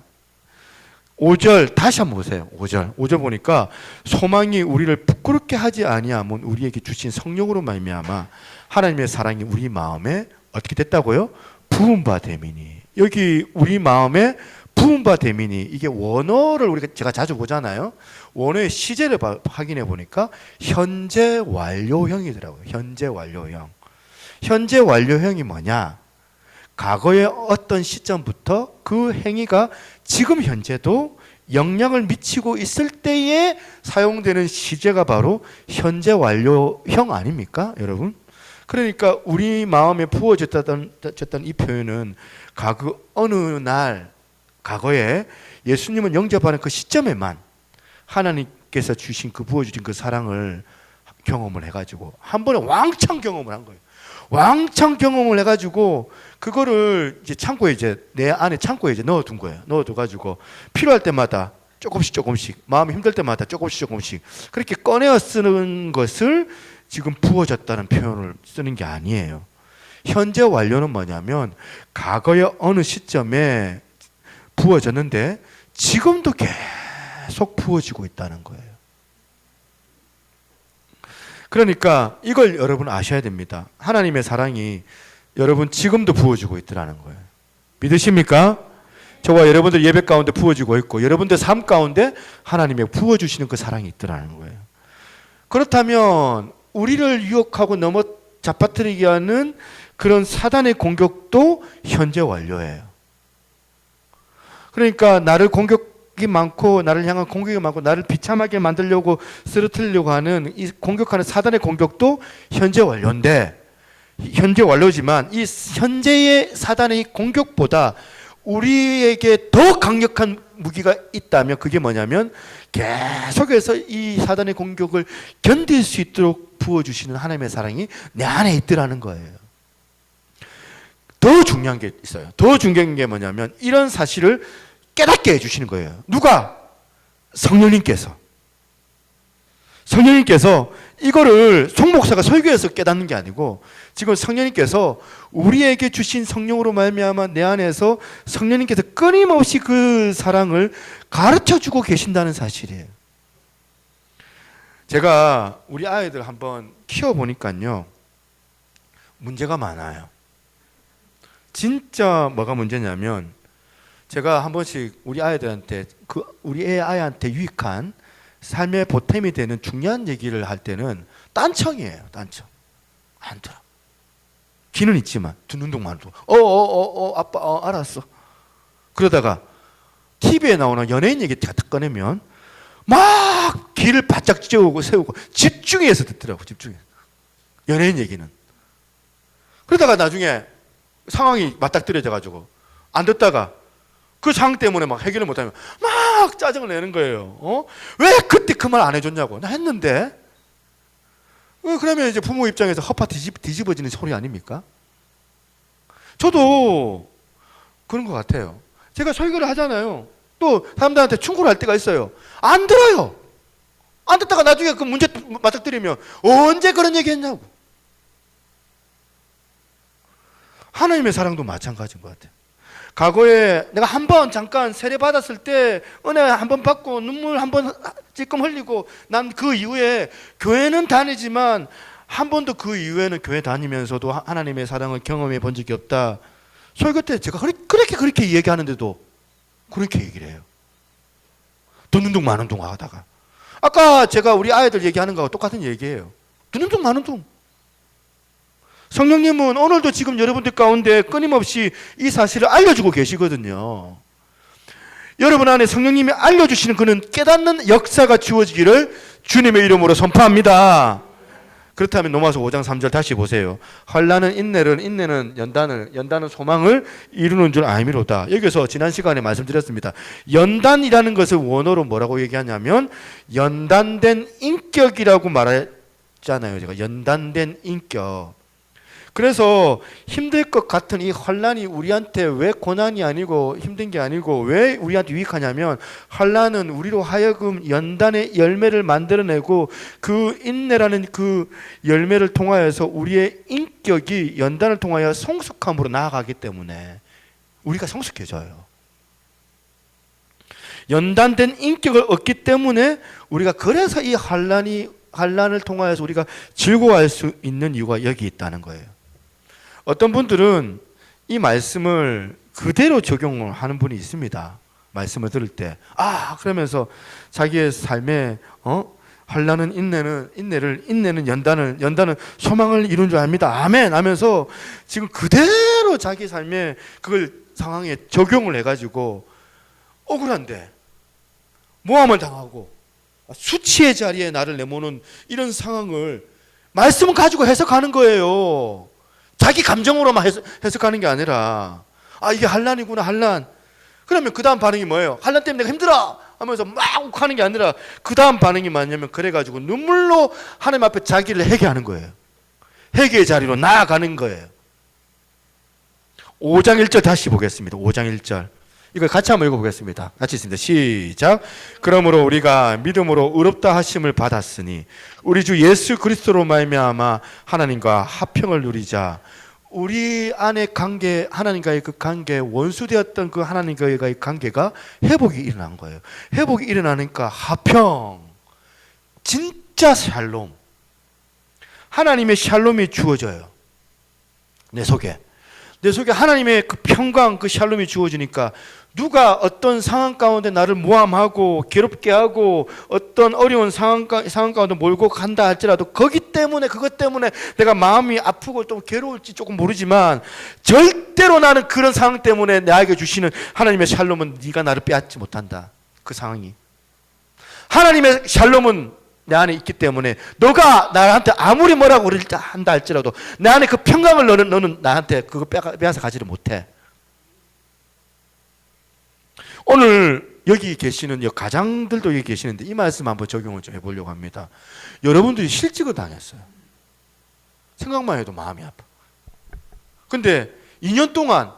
Speaker 1: 5절 다시 한번 보세요. 5절 보니까 소망이 우리를 부끄럽게 하지 아니하면 우리에게 주신 성령으로 말미암아 하나님의 사랑이 우리 마음에 어떻게 됐다고요? 부은 바 됨이니. 여기 우리 마음에 부은 바 됨이니, 이게 원어를 제가 자주 보잖아요. 원어의 시제를 확인해 보니까 현재 완료형이더라고요. 현재 완료형. 현재 완료형이 뭐냐? 과거의 어떤 시점부터 그 행위가 지금 현재도 영향을 미치고 있을 때에 사용되는 시제가 바로 현재 완료형 아닙니까, 여러분? 그러니까 우리 마음에 부어졌던 이 표현은 어느 날 과거에 예수님을 영접하는 그 시점에만 하나님께서 주신 그 부어주신 그 사랑을 경험을 해가지고 한 번에 왕창 경험을 한 거예요. 왕창 경험을 해가지고 그거를 이제 창고에, 이제 내 안에 창고에 이제 넣어둔 거예요. 넣어둬가지고 필요할 때마다 조금씩, 마음이 힘들 때마다 조금씩 그렇게 꺼내어 쓰는 것을 지금 부어졌다는 표현을 쓰는 게 아니에요. 현재 완료는 뭐냐면 과거의 어느 시점에 부어졌는데 지금도 계속 부어지고 있다는 거예요. 그러니까 이걸 여러분 아셔야 됩니다. 하나님의 사랑이 여러분 지금도 부어지고 있더라는 거예요. 믿으십니까? 저와 여러분들 예배 가운데 부어지고 있고 여러분들 삶 가운데 하나님의 부어주시는 그 사랑이 있더라는 거예요. 그렇다면 우리를 유혹하고 넘어 잡아뜨리게 하는 그런 사단의 공격도 현재 완료예요. 그러니까 나를 공격이 많고 나를 향한 공격이 많고 나를 비참하게 만들려고 쓰러뜨리려고 하는 이 공격하는 사단의 공격도 현재 완료인데, 현재 완료지만 이 현재의 사단의 공격보다 우리에게 더 강력한 무기가 있다면 그게 뭐냐면 계속해서 이 사단의 공격을 견딜 수 있도록 부어주시는 하나님의 사랑이 내 안에 있더라는 거예요. 더 중요한 게 있어요. 더 중요한 게 뭐냐면 이런 사실을 깨닫게 해주시는 거예요. 누가? 성령님께서. 성령님께서 이거를 송 목사가 설교해서 깨닫는 게 아니고 지금 성령님께서 우리에게 주신 성령으로 말미암아 내 안에서 성령님께서 끊임없이 그 사랑을 가르쳐주고 계신다는 사실이에요. 제가 우리 아이들 한번 키워보니까요, 문제가 많아요. 진짜 뭐가 문제냐면, 제가 한 번씩 우리 아이들한테, 우리 아이한테 유익한 삶의 보탬이 되는 중요한 얘기를 할 때는 딴청이에요. 딴청. 안 들어. 귀는 있지만 듣는 동안 또 아빠 알았어. 그러다가 TV에 나오는 연예인 얘기 딱 꺼내면 막 귀를 바짝 세우고 집중해서 듣더라고. 집중해서. 연예인 얘기는. 그러다가 나중에 상황이 맞닥뜨려져 가지고 안 듣다가 그 상황 때문에 막 해결을 못하면 막 짜증을 내는 거예요. 왜 그때 그 말 안 해줬냐고. 나 했는데. 그러면 이제 부모 입장에서 허파 뒤집어지는 소리 아닙니까? 저도 그런 것 같아요. 제가 설교를 하잖아요. 또 사람들한테 충고를 할 때가 있어요. 안 들어요. 안 듣다가 나중에 그 문제 맞닥뜨리면 언제 그런 얘기 했냐고. 하나님의 사랑도 마찬가지인 것 같아요. 과거에 내가 한 번 잠깐 세례 받았을 때 은혜 한 번 받고 눈물 한 번 찔끔 흘리고 난 그 이후에 교회는 다니지만 한 번도 그 이후에는 교회 다니면서도 하나님의 사랑을 경험해 본 적이 없다. 설교 때 제가 그렇게 얘기하는데도 그렇게 얘기를 해요. 듣는 둥 마는 둥 하다가 아까 제가 우리 아이들 얘기하는 거하고 똑같은 얘기예요. 듣는 둥 마는 둥. 성령님은 오늘도 지금 여러분들 가운데 끊임없이 이 사실을 알려주고 계시거든요. 여러분 안에 성령님이 알려주시는 그는 깨닫는 역사가 주어지기를 주님의 이름으로 선포합니다. 그렇다면 로마서 5장 3절 다시 보세요. 환난은 인내를, 인내는 연단을, 연단은 소망을 이루는 줄 알미로다. 여기서 지난 시간에 말씀드렸습니다. 연단이라는 것을 원어로 뭐라고 얘기하냐면 연단된 인격이라고 말했잖아요. 제가 연단된 인격. 그래서 힘들 것 같은 이 환난이 우리한테 왜 고난이 아니고 힘든 게 아니고 왜 우리한테 유익하냐면 환난은 우리로 하여금 연단의 열매를 만들어내고 그 인내라는 그 열매를 통하여서 우리의 인격이 연단을 통하여 성숙함으로 나아가기 때문에 우리가 성숙해져요. 연단된 인격을 얻기 때문에 우리가 그래서 이 환난을 통하여서 우리가 즐거워할 수 있는 이유가 여기 있다는 거예요. 어떤 분들은 이 말씀을 그대로 적용을 하는 분이 있습니다. 말씀을 들을 때 그러면서 자기의 삶에 환난은 인내는 연단은 소망을 이룬 줄 압니다. 아멘 하면서 지금 그대로 자기 삶에 그걸 상황에 적용을 해가지고 억울한데 모함을 당하고 수치의 자리에 나를 내모는 이런 상황을 말씀을 가지고 해석하는 거예요. 자기 감정으로만 해석하는 게 아니라 이게 환난이구나 환난. 그러면 그 다음 반응이 뭐예요? 환난 때문에 내가 힘들어 하면서 막 욱하는 게 아니라 그 다음 반응이 뭐냐면 그래가지고 눈물로 하나님 앞에 자기를 회개하는 거예요. 회개의 자리로 나아가는 거예요. 5장 1절 다시 보겠습니다. 5장 1절 이걸 같이 한번 읽어보겠습니다. 같이 있습니다. 시작. 그러므로 우리가 믿음으로 의롭다 하심을 받았으니 우리 주 예수 그리스도로 말미암아 하나님과 화평을 누리자. 우리 안에 관계, 하나님과의 그 관계, 원수되었던 그 하나님과의 관계가 회복이 일어난 거예요. 회복이 일어나니까 화평, 진짜 샬롬, 하나님의 샬롬이 주어져요. 내 속에 하나님의 그 평강, 그 샬롬이 주어지니까 누가 어떤 상황 가운데 나를 모함하고 괴롭게 하고 어떤 어려운 상황 가운데 몰고 간다 할지라도 그것 때문에 내가 마음이 아프고 좀 괴로울지 조금 모르지만 절대로 나는 그런 상황 때문에 나에게 주시는 하나님의 샬롬은 네가 나를 빼앗지 못한다. 그 상황이 하나님의 샬롬은 내 안에 있기 때문에 너가 나한테 아무리 뭐라고 한다 할지라도 내 안에 그 평강을 너는 나한테 그거 빼앗아 가지를 못해. 오늘 여기 계시는 가장들도 여기 계시는데 이 말씀 한번 적용을 좀 해보려고 합니다. 여러분들이 실직을 당했어요. 생각만 해도 마음이 아파. 근데 2년 동안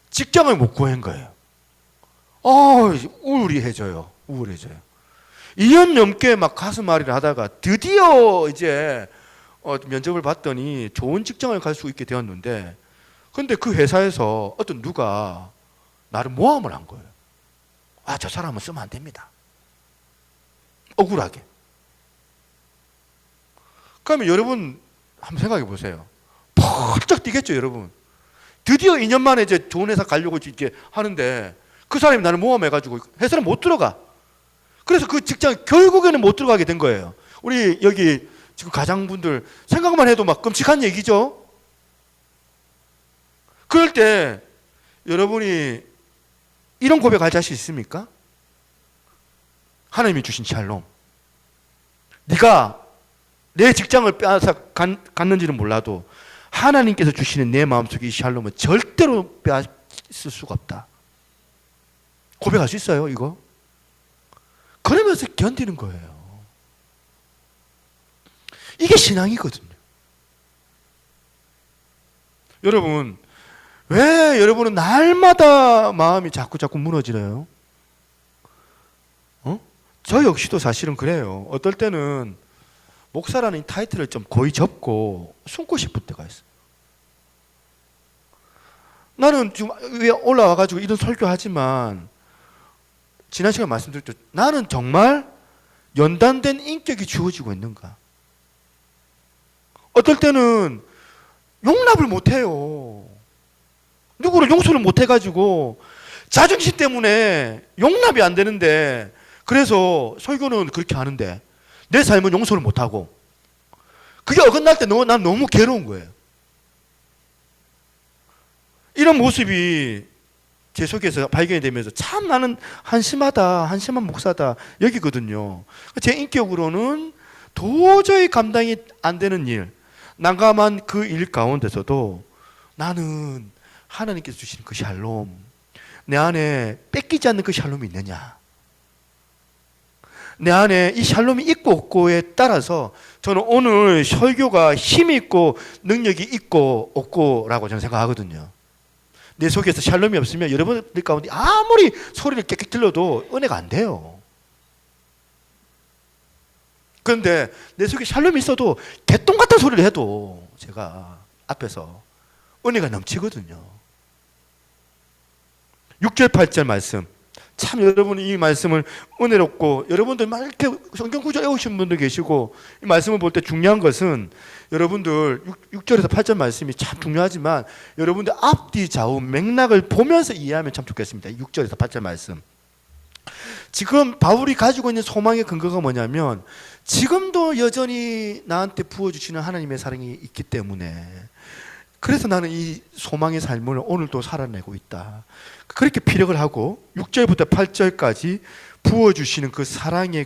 Speaker 1: 직장을 못 구한 거예요. 우울해져요. 2년 넘게 막 가슴앓이를 하다가 드디어 이제 면접을 봤더니 좋은 직장을 갈 수 있게 되었는데 근데 그 회사에서 어떤 누가 나를 모함을 한 거예요. 저 사람은 쓰면 안 됩니다. 억울하게. 그러면 여러분 한번 생각해 보세요. 펄쩍 뛰겠죠, 여러분. 드디어 2년 만에 이제 좋은 회사 가려고 이렇게 하는데 그 사람이 나를 모함해가지고 회사를 못 들어가. 그래서 그 직장 결국에는 못 들어가게 된 거예요. 우리 여기 지금 가장분들 생각만 해도 막 끔찍한 얘기죠. 그럴 때 여러분이 이런 고백할 자신 있습니까? 하나님이 주신 샬롬. 네가 내 직장을 빼앗아 갔는지는 몰라도 하나님께서 주시는 내 마음속에 이 샬롬은 절대로 빼앗을 수가 없다. 고백할 수 있어요, 이거? 그러면서 견디는 거예요. 이게 신앙이거든요. 여러분, 왜 여러분은 날마다 마음이 자꾸 무너지나요? 저 역시도 사실은 그래요. 어떨 때는 목사라는 타이틀을 좀 거의 접고 숨고 싶을 때가 있어요. 나는 지금 위에 올라와가지고 이런 설교하지만 지난 시간에 말씀드렸죠. 나는 정말 연단된 인격이 주어지고 있는가? 어떨 때는 용납을 못해요. 누구를 용서를 못해가지고 자존심 때문에 용납이 안 되는데, 그래서 설교는 그렇게 하는데 내 삶은 용서를 못하고, 그게 어긋날 때 난 너무 괴로운 거예요. 이런 모습이 제 속에서 발견이 되면서 참 나는 한심한 목사다 여기거든요. 제 인격으로는 도저히 감당이 안 되는 일, 난감한 그 일 가운데서도 나는 하나님께서 주시는 그 샬롬, 내 안에 뺏기지 않는 그 샬롬이 있느냐, 내 안에 이 샬롬이 있고 없고에 따라서 저는 오늘 설교가 힘이 있고 능력이 있고 없고라고 저는 생각하거든요. 내 속에서 샬롬이 없으면 여러분들 가운데 아무리 소리를 깨끗 들려도 은혜가 안 돼요. 그런데 내 속에 샬롬이 있어도 개똥 같은 소리를 해도 제가 앞에서 은혜가 넘치거든요. 6절 8절 말씀, 참 여러분이 이 말씀을 은혜롭고, 여러분들 막 이렇게 성경 구절 외우신 분들 계시고, 이 말씀을 볼 때 중요한 것은 여러분들 6절에서 8절 말씀이 참 중요하지만 여러분들 앞뒤 좌우 맥락을 보면서 이해하면 참 좋겠습니다. 6절에서 8절 말씀. 지금 바울이 가지고 있는 소망의 근거가 뭐냐면, 지금도 여전히 나한테 부어주시는 하나님의 사랑이 있기 때문에, 그래서 나는 이 소망의 삶을 오늘도 살아내고 있다. 그렇게 피력을 하고 6절부터 8절까지 부어주시는 그 사랑이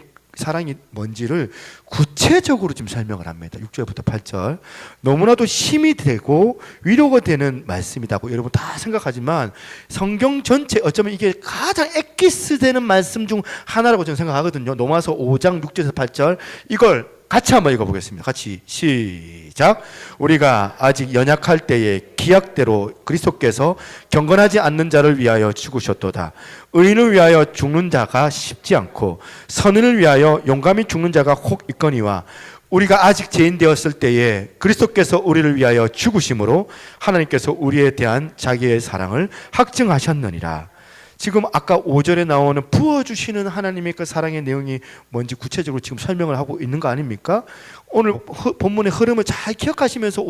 Speaker 1: 뭔지를 구체적으로 지금 설명을 합니다. 6절부터 8절. 너무나도 힘이 되고 위로가 되는 말씀이라고 여러분 다 생각하지만, 성경 전체 어쩌면 이게 가장 엑기스 되는 말씀 중 하나라고 저는 생각하거든요. 로마서 5장 6절에서 8절, 이걸 같이 한번 읽어보겠습니다. 같이 시작. 우리가 아직 연약할 때에 기약대로 그리스도께서 경건하지 않는 자를 위하여 죽으셨도다. 의인을 위하여 죽는 자가 쉽지 않고 선인을 위하여 용감히 죽는 자가 혹 있거니와, 우리가 아직 죄인 되었을 때에 그리스도께서 우리를 위하여 죽으심으로 하나님께서 우리에 대한 자기의 사랑을 확증하셨느니라. 지금 아까 5절에 나오는 부어주시는 하나님의 그 사랑의 내용이 뭔지 구체적으로 지금 설명을 하고 있는 거 아닙니까? 오늘 본문의 흐름을 잘 기억하시면서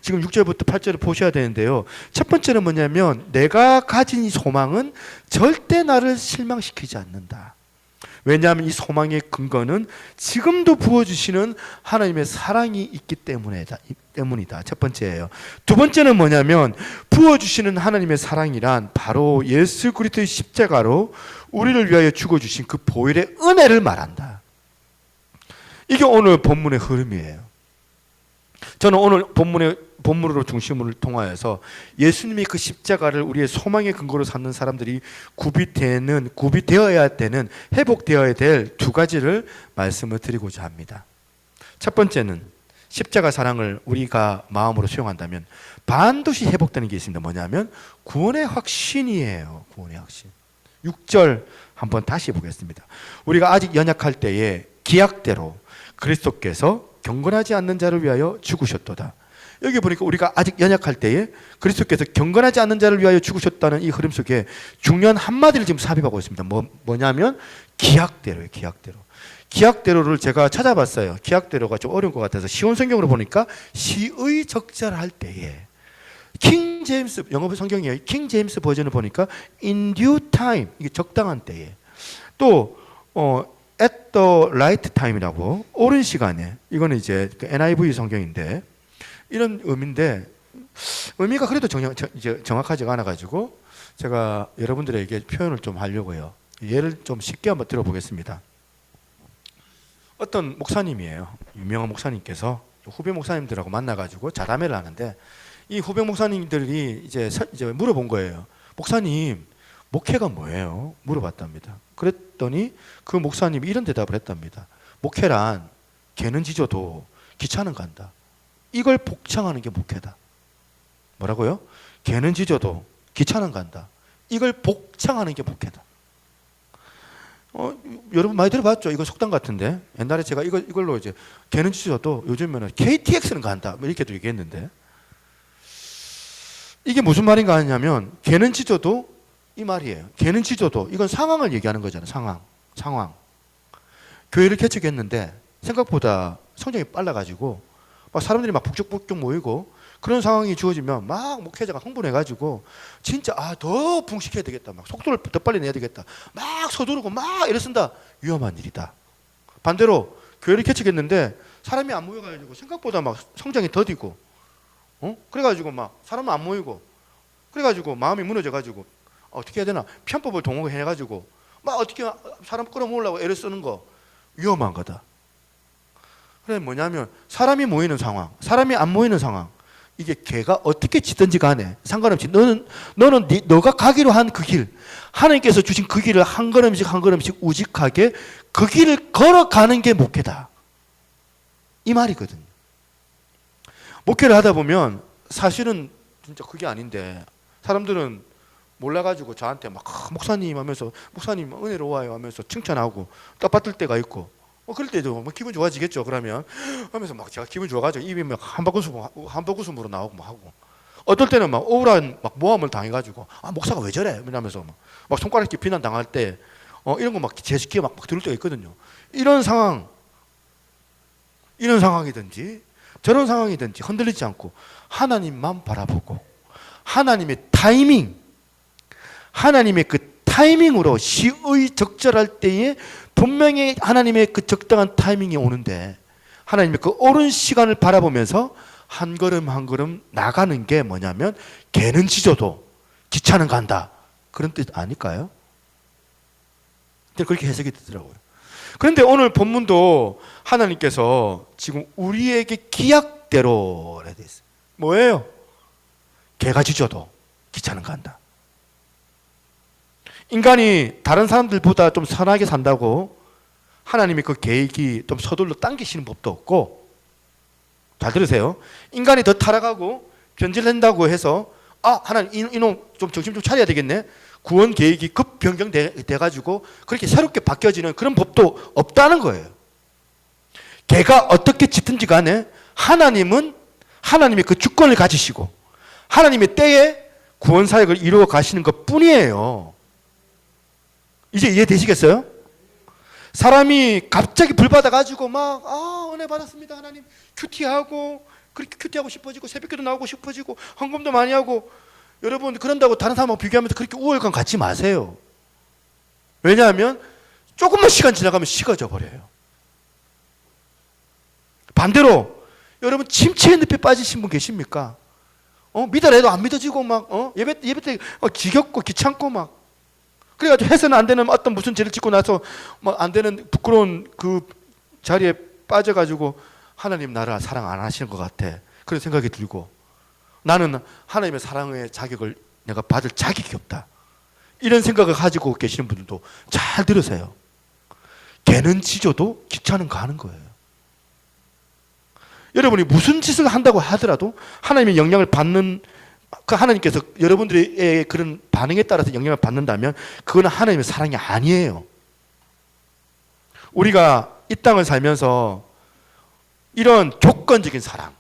Speaker 1: 지금 6절부터 8절을 보셔야 되는데요. 첫 번째는 뭐냐면, 내가 가진 이 소망은 절대 나를 실망시키지 않는다. 왜냐하면 이 소망의 근거는 지금도 부어주시는 하나님의 사랑이 있기 때문이다. 첫 번째예요. 두 번째는 뭐냐면, 부어주시는 하나님의 사랑이란 바로 예수 그리스도의 십자가로 우리를 위하여 죽어주신 그 보혈의 은혜를 말한다. 이게 오늘 본문의 흐름이에요. 저는 오늘 본문으로 중심을 통하여서 예수님이 그 십자가를 우리의 소망의 근거로 삼는 사람들이 구비되어야 되는, 회복되어야 될 두 가지를 말씀을 드리고자 합니다. 첫 번째는 십자가 사랑을 우리가 마음으로 수용한다면 반드시 회복되는 게 있습니다. 뭐냐면 구원의 확신이에요. 구원의 확신. 6절 한번 다시 보겠습니다. 우리가 아직 연약할 때에 기약대로 그리스도께서 경건하지 않는 자를 위하여 죽으셨도다. 여기 보니까 우리가 아직 연약할 때에 그리스도께서 경건하지 않는 자를 위하여 죽으셨다는 이 흐름 속에 중요한 한마디를 지금 삽입하고 있습니다. 뭐냐면 기약대로예요. 기약대로를 제가 찾아봤어요. 기약대로가 좀 어려운 것 같아서 쉬운 성경으로 보니까 시의 적절할 때에, 킹 제임스 영어 성경이에요. 킹 제임스 버전을 보니까 in due time, 이게 적당한 때에, 또 at the right time이라고 옳은 시간에, 이거는 이제 그 NIV 성경인데 이런 의미인데 의미가 그래도 정확하지가 않아 가지고 제가 여러분들에게 표현을 좀 하려고요. 예를 좀 쉽게 한번 들어보겠습니다. 어떤 목사님이에요. 유명한 목사님께서 후배 목사님들하고 만나가지고 자담회를 하는데 이 후배 목사님들이 이제 물어본 거예요. 목사님, 목회가 뭐예요? 물어봤답니다. 그랬더니 그 목사님이 이런 대답을 했답니다. 목회란 개는 짖어도 기차는 간다. 이걸 복창하는 게 목회다. 뭐라고요? 개는 짖어도 기차는 간다. 이걸 복창하는 게 목회다. 여러분 많이 들어봤죠? 이거 속담 같은데 옛날에 제가 이걸로 이제 개는 짖어도 요즘에는 KTX는 간다 이렇게도 얘기했는데, 이게 무슨 말인가 하냐면 개는 짖어도 이 말이에요. 개는 짖어도 이건 상황을 얘기하는 거잖아요. 상황. 교회를 개척했는데 생각보다 성장이 빨라가지고 막 사람들이 막 북적북적 모이고 그런 상황이 주어지면 막 목회자가 흥분해가지고 진짜 더 붕시켜야 되겠다, 막 속도를 더 빨리 내야 되겠다, 막 서두르고 막 이래 쓴다. 위험한 일이다. 반대로 교회를 개척했는데 사람이 안 모여가지고 생각보다 막 성장이 더디고 그래가지고 막 사람 안 모이고 그래가지고 마음이 무너져가지고 어떻게 해야 되나 편법을 동원해가지고 막 어떻게 사람 끌어모으려고 애를 쓰는 거 위험한 거다. 그래 뭐냐면 사람이 모이는 상황, 사람이 안 모이는 상황, 이게 개가 어떻게 짖든지 간에 상관없이 너는 너가 가기로 한 그 길, 하나님께서 주신 그 길을 한 걸음씩 한 걸음씩 우직하게 그 길을 걸어가는 게 목회다, 이 말이거든요. 목회를 하다 보면 사실은 진짜 그게 아닌데 사람들은 몰라가지고 저한테 막 목사님 하면서 목사님 은혜로워요 하면서 칭찬하고 떠받들 때가 있고 그럴 때도 뭐 기분 좋아지겠죠. 그러면 하면서 막 제가 기분 좋아가지고 입이 막 한바구음으로 나오고 막 하고, 어떨 때는 막 억울한 막 모함을 당해가지고 목사가 왜 저래 이러면서 막 손가락 이렇게 비난 당할 때 이런 거 막 제스키에 막 들을 때가 있거든요. 이런 상황이든지 저런 상황이든지 흔들리지 않고 하나님만 바라보고 하나님의 그 타이밍으로 시의 적절할 때에 분명히 하나님의 그 적당한 타이밍이 오는데 하나님의 그 옳은 시간을 바라보면서 한 걸음 한 걸음 나가는 게 뭐냐면 개는 짖어도 기차는 간다, 그런 뜻 아닐까요? 그렇게 해석이 되더라고요. 그런데 오늘 본문도 하나님께서 지금 우리에게 기약대로 돼 있어요. 뭐예요? 개가 짖어도 기차는 간다. 인간이 다른 사람들보다 좀 선하게 산다고 하나님의 그 계획이 좀 서둘러 당기시는 법도 없고, 잘 들으세요. 인간이 더 타락하고 변질된다고 해서 하나님 이놈 좀 정신 좀 차려야 되겠네, 구원 계획이 급 변경돼가지고 그렇게 새롭게 바뀌어지는 그런 법도 없다는 거예요. 개가 어떻게 짖든지 간에 하나님은 하나님의 그 주권을 가지시고 하나님의 때에 구원 사역을 이루어 가시는 것 뿐이에요. 이제 이해되시겠어요? 사람이 갑자기 불 받아가지고 막 은혜 받았습니다 하나님 큐티하고 그렇게 큐티하고 싶어지고 새벽기도 나오고 싶어지고 헌금도 많이 하고, 여러분 그런다고 다른 사람하고 비교하면서 그렇게 우월감 갖지 마세요. 왜냐하면 조금만 시간 지나가면 식어져 버려요. 반대로 여러분 침체의 늪에 빠지신 분 계십니까? 믿으래도 안 믿어지고 막 예배 때 지겹고 귀찮고 막 그래가지고 해서는 안 되는 어떤 무슨 죄를 짓고 나서 막 안 되는 부끄러운 그 자리에 빠져가지고 하나님 나를 사랑 안 하시는 것 같아, 그런 생각이 들고 나는 하나님의 사랑의 자격을 내가 받을 자격이 없다, 이런 생각을 가지고 계시는 분들도 잘 들으세요. 개는 짖어도 기차는 가는 거예요. 여러분이 무슨 짓을 한다고 하더라도 하나님의 영향을 받는, 그 하나님께서 여러분들의 그런 반응에 따라서 영향을 받는다면 그거는 하나님의 사랑이 아니에요. 우리가 이 땅을 살면서 이런 조건적인 사랑,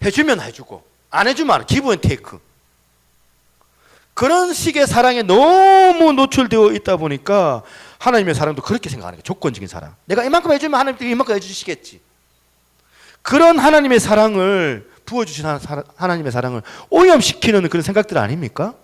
Speaker 1: 해주면 해주고 안 해주면 안 해. 기브 앤 테이크. 그런 식의 사랑에 너무 노출되어 있다 보니까 하나님의 사랑도 그렇게 생각하는 거예요. 조건적인 사랑. 내가 이만큼 해주면 하나님께서 이만큼 해주시겠지. 그런 하나님의 사랑을 부어주신 하나님의 사랑을 오염시키는 그런 생각들 아닙니까?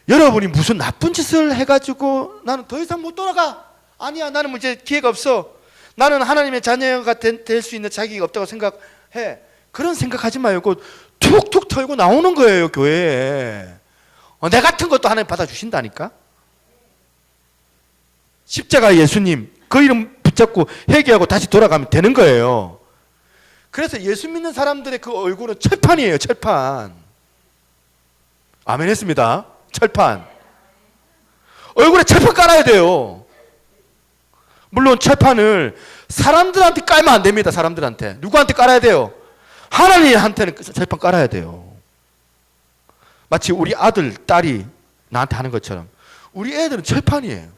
Speaker 1: 여러분이 무슨 나쁜 짓을 해가지고 나는 더 이상 못 돌아가. 아니야, 나는 이제 기회가 없어. 나는 하나님의 자녀가 될 수 있는 자격이 없다고 생각해. 그런 생각하지 말고 툭툭 털고 나오는 거예요, 교회에. 내 같은 것도 하나님 받아주신다니까. 십자가 예수님 그 이름 붙잡고 회개하고 다시 돌아가면 되는 거예요. 그래서 예수 믿는 사람들의 그 얼굴은 철판이에요, 철판. 아멘 했습니다. 철판. 얼굴에 철판 깔아야 돼요. 물론 철판을 사람들한테 깔면 안 됩니다. 사람들한테. 누구한테 깔아야 돼요? 하나님한테는 철판 깔아야 돼요. 마치 우리 아들, 딸이 나한테 하는 것처럼 우리 애들은 철판이에요.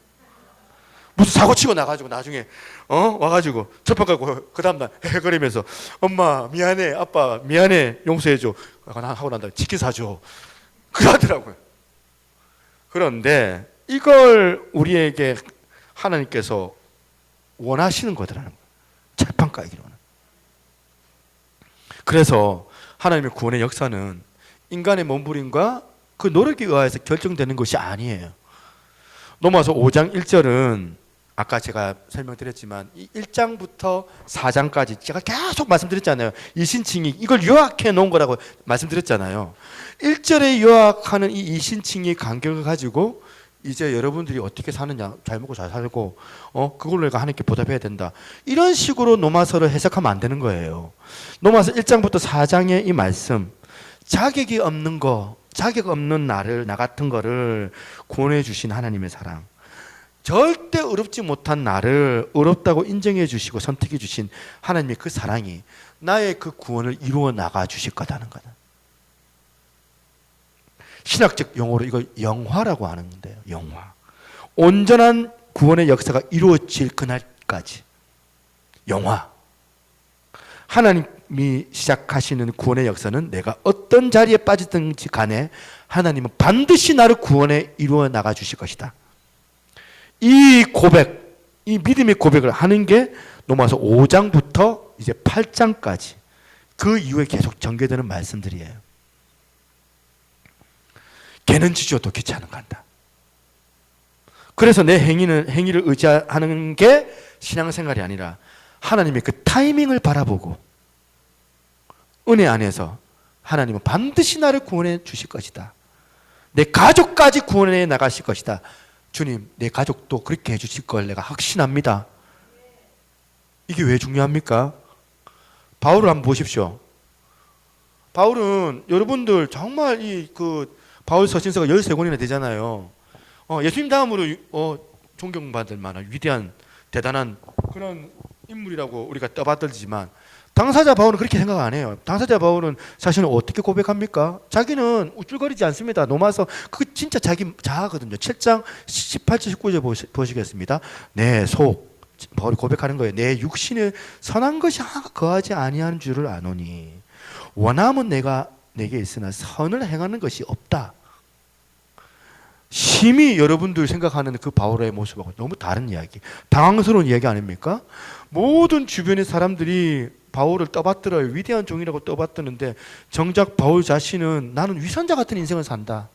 Speaker 1: 무슨 사고 치고 나가지고 나중에 와가지고 철판 깔고 그 다음날 헤헤거리면서 엄마 미안해, 아빠 미안해, 용서해줘 하고 난 다음에 치킨 사줘 그러더라고요. 그런데 이걸 우리에게 하나님께서 원하시는 거더라는 거예요. 철판 깔기로는. 그래서 하나님의 구원의 역사는 인간의 몸부림과 그 노력에 의해서 결정되는 것이 아니에요. 로마서 5장 1절은 아까 제가 설명드렸지만 1장부터 4장까지 제가 계속 말씀드렸잖아요. 이신칭이 이걸 요약해 놓은 거라고 말씀드렸잖아요. 1절에 요약하는 이 이신칭의 간격을 가지고 이제 여러분들이 어떻게 사느냐, 잘 먹고 잘 살고 그걸로 내가 하나님께 보답해야 된다, 이런 식으로 로마서를 해석하면 안 되는 거예요. 로마서 1장부터 4장의 이 말씀, 자격이 없는 거, 자격 없는 나를, 나 같은 거를 구원해 주신 하나님의 사랑, 절대 어렵지 못한 나를 어렵다고 인정해 주시고 선택해 주신 하나님의 그 사랑이 나의 그 구원을 이루어 나가 주실 거다는 거다. 신학적 용어로 이걸 영화라고 하는데요. 영화. 온전한 구원의 역사가 이루어질 그날까지. 영화. 하나님이 시작하시는 구원의 역사는 내가 어떤 자리에 빠지든지 간에 하나님은 반드시 나를 구원에 이루어 나가 주실 것이다. 이 고백, 이 믿음의 고백을 하는 게 로마서 5장부터 이제 8장까지 그 이후에 계속 전개되는 말씀들이에요. 개는 지져도 귀찮은 간다. 그래서 내 행위를 의지하는 게 신앙생활이 아니라 하나님의 그 타이밍을 바라보고 은혜 안에서 하나님은 반드시 나를 구원해 주실 것이다. 내 가족까지 구원해 나가실 것이다. 주님, 내 가족도 그렇게 해주실 걸 내가 확신합니다. 이게 왜 중요합니까? 바울을 한번 보십시오. 바울은 여러분들 정말 바울 서신서가 13권이나 되잖아요. 예수님 다음으로 존경받을 만한 위대한 대단한 그런 인물이라고 우리가 떠받들지만 당사자 바울은 그렇게 생각 안 해요. 당사자 바울은 자신을 어떻게 고백합니까? 자기는 우쭐거리지 않습니다. 로마서 그 진짜 자기 자아거든요. 7장 18절 19절 보시겠습니다. 내 속, 바울이 고백하는 거예요. 내 육신에 선한 것이 하나 거하지 아니하는 줄을 아노니 원함은 내게 있으나 선을 행하는 것이 없다. 심히 여러분들 생각하는 그 바울의 모습하고 너무 다른 이야기, 당황스러운 이야기 아닙니까? 모든 주변의 사람들이 바울을 떠받들어요. 위대한 종이라고 떠받드는데 정작 바울 자신은 나는 위선자 같은 인생을 산다,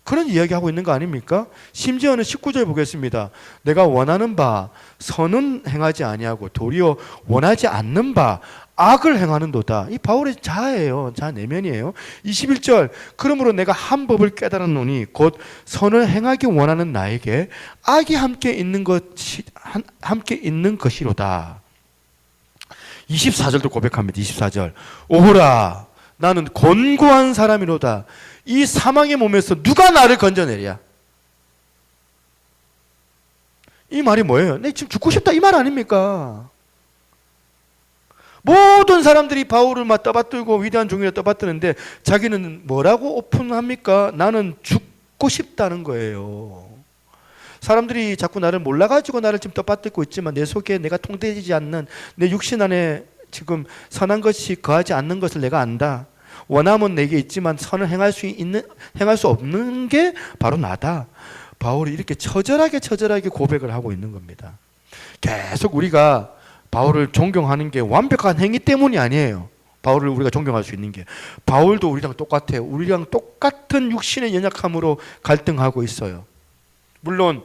Speaker 1: 그런 이야기하고 있는 거 아닙니까? 심지어는 19절 보겠습니다. 내가 원하는 바 선은 행하지 아니하고 도리어 원하지 않는 바 악을 행하는도다. 이 바울의 자아예요. 자아 내면이에요. 21절 그러므로 내가 한 법을 깨달았노니 곧 선을 행하기 원하는 나에게 악이 함께 있는 것이로다. 24절도 고백합니다. 24절 오호라 나는 곤고한 사람이로다. 이 사망의 몸에서 누가 나를 건져내랴. 이 말이 뭐예요? 내 지금 죽고 싶다 이 말 아닙니까? 모든 사람들이 바울을 막 떠받들고 위대한 종이라 떠받드는데 자기는 뭐라고 오픈합니까? 나는 죽고 싶다는 거예요.
Speaker 3: 사람들이 자꾸 나를 몰라가지고 나를 지금 떠받들고 있지만 내 속에 내가 통되지 않는 내 육신 안에 지금 선한 것이 거하지 않는 것을 내가 안다. 원함은 내게 있지만 선을 행할 수 없는 게 바로 나다. 바울이 이렇게 처절하게 고백을 하고 있는 겁니다. 계속 우리가 바울을 존경하는 게 완벽한 행위 때문이 아니에요. 바울을 우리가 존경할 수 있는 게 바울도 우리랑 똑같아요. 우리랑 똑같은 육신의 연약함으로 갈등하고 있어요. 물론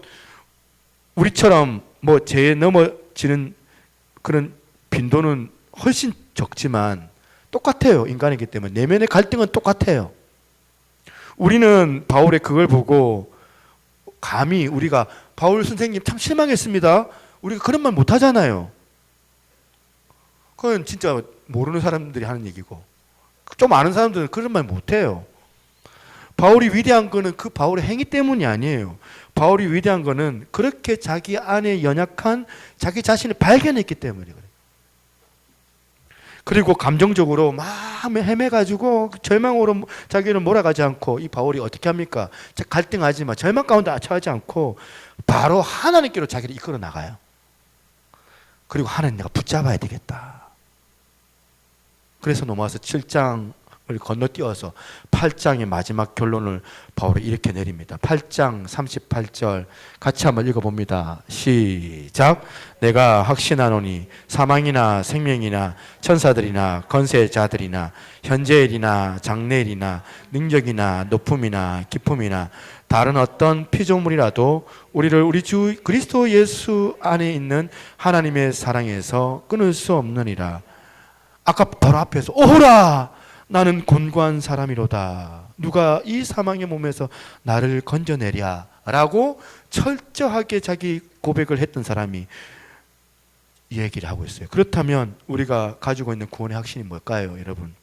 Speaker 3: 우리처럼 뭐 죄에 넘어지는 그런 빈도는 훨씬 적지만 똑같아요. 인간이기 때문에 내면의 갈등은 똑같아요. 우리는 바울의 그걸 보고 감히 우리가 바울 선생님 참 실망했습니다. 우리가 그런 말 못하잖아요. 그건 진짜 모르는 사람들이 하는 얘기고 좀 아는 사람들은 그런 말 못해요. 바울이 위대한 거는 그 바울의 행위 때문이 아니에요. 바울이 위대한 거는 그렇게 자기 안에 연약한 자기 자신을 발견했기 때문에 그래요. 그리고 감정적으로 막 헤매가지고 절망으로 자기를 몰아가지 않고 이 바울이 어떻게 합니까? 갈등하지만 절망 가운데 처하지 않고 바로 하나님께로 자기를 이끌어 나가요. 그리고 하나님 내가 붙잡아야 되겠다. 그래서 넘어와서 7장을 건너뛰어서 8장의 마지막 결론을 바울이 이렇게 내립니다. 8장 38절 같이 한번 읽어봅니다. 시작. 내가 확신하노니 사망이나 생명이나 천사들이나 건세자들이나 현재일이나 장래일이나 능력이나 높음이나 기품이나 다른 어떤 피조물이라도 우리를 우리 주 그리스도 예수 안에 있는 하나님의 사랑에서 끊을 수 없느니라. 아까 바로 앞에서 오호라 나는 곤고한 사람이로다. 누가 이 사망의 몸에서 나를 건져내랴 라고 철저하게 자기 고백을 했던 사람이 이 얘기를 하고 있어요. 그렇다면 우리가 가지고 있는 구원의 확신이 뭘까요, 여러분?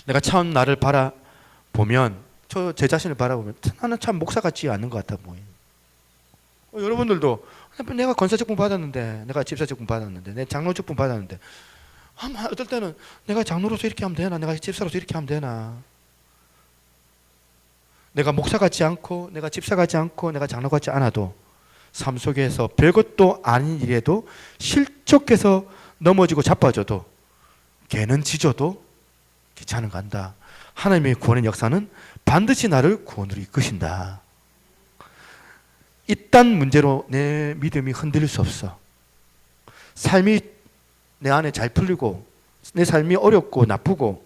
Speaker 3: 내가 처음 나를 바라보면 제 자신을 바라보면 나는 참 목사 같지 않은 것 같아 보여요. 여러분들도 내가 권사직분 받았는데, 내가 집사직분 받았는데, 내 장로직분 받았는데, 어떨 때는 내가 장로로서 이렇게 하면 되나, 내가 집사로서 이렇게 하면 되나, 내가 목사 같지 않고, 내가 집사 같지 않고, 내가 장로 같지 않아도 삶 속에서 별것도 아닌 일에도 실족해서 넘어지고 자빠져도 개는 지져도 귀찮은 간다. 하나님의 구원의 역사는 반드시 나를 구원으로 이끄신다. 이딴 문제로 내 믿음이 흔들릴 수 없어. 삶이 내 안에 잘 풀리고 내 삶이 어렵고 나쁘고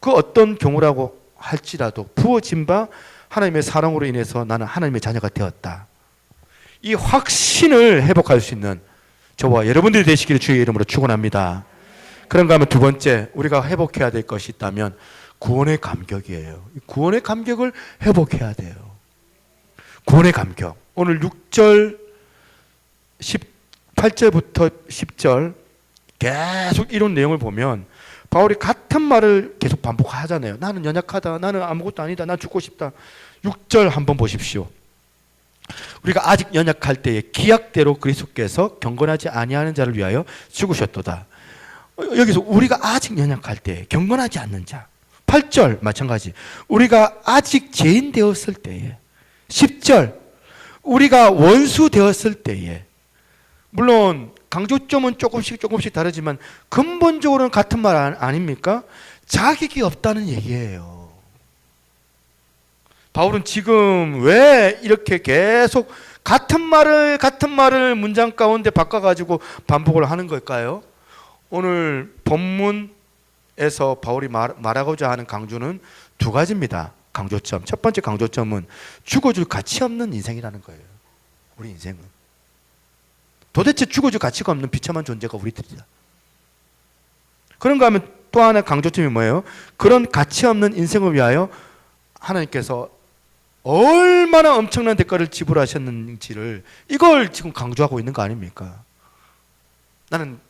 Speaker 3: 그 어떤 경우라고 할지라도 부어진 바 하나님의 사랑으로 인해서 나는 하나님의 자녀가 되었다. 이 확신을 회복할 수 있는 저와 여러분들이 되시기를 주의 이름으로 축원합니다. 그런가 하면 두 번째 우리가 회복해야 될 것이 있다면 구원의 감격이에요. 구원의 감격을 회복해야 돼요. 구원의 감격. 오늘 6절 8절부터 10절 계속 이런 내용을 보면 바울이 같은 말을 계속 반복하잖아요. 나는 연약하다. 나는 아무것도 아니다. 난 죽고 싶다. 6절 한번 보십시오. 우리가 아직 연약할 때에 기약대로 그리스도께서 경건하지 아니하는 자를 위하여 죽으셨도다. 여기서 우리가 아직 연약할 때 경건하지 않는 자. 8절 마찬가지. 우리가 아직 죄인 되었을 때에. 10절 우리가 원수 되었을 때에. 물론 강조점은 조금씩 다르지만 근본적으로는 같은 말 아닙니까? 자격이 없다는 얘기예요. 바울은 지금 왜 이렇게 계속 같은 말을 문장 가운데 바꿔가지고 반복을 하는 걸까요? 오늘 본문에서 바울이 말하고자 하는 강조는 두 가지입니다. 강조점. 첫 번째 강조점은 죽어줄 가치 없는 인생이라는 거예요. 우리 인생은. 도대체 죽어줄 가치가 없는 비참한 존재가 우리들이다. 그런가 하면 또 하나 강조점이 뭐예요? 그런 가치 없는 인생을 위하여 하나님께서 얼마나 엄청난 대가를 지불하셨는지를 이걸 지금 강조하고 있는 거 아닙니까? 나는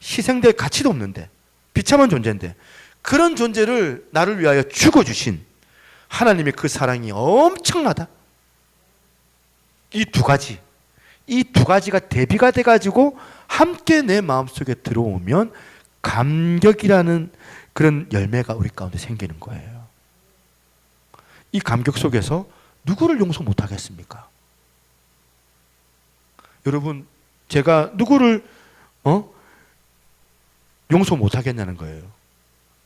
Speaker 3: 희생될 가치도 없는데 비참한 존재인데 그런 존재를 나를 위하여 죽어주신 하나님의 그 사랑이 엄청나다. 이 두 가지가 대비가 돼가지고 함께 내 마음속에 들어오면 감격이라는 그런 열매가 우리 가운데 생기는 거예요. 이 감격 속에서 누구를 용서 못하겠습니까? 여러분, 제가 누구를 용서 못하겠냐는 거예요.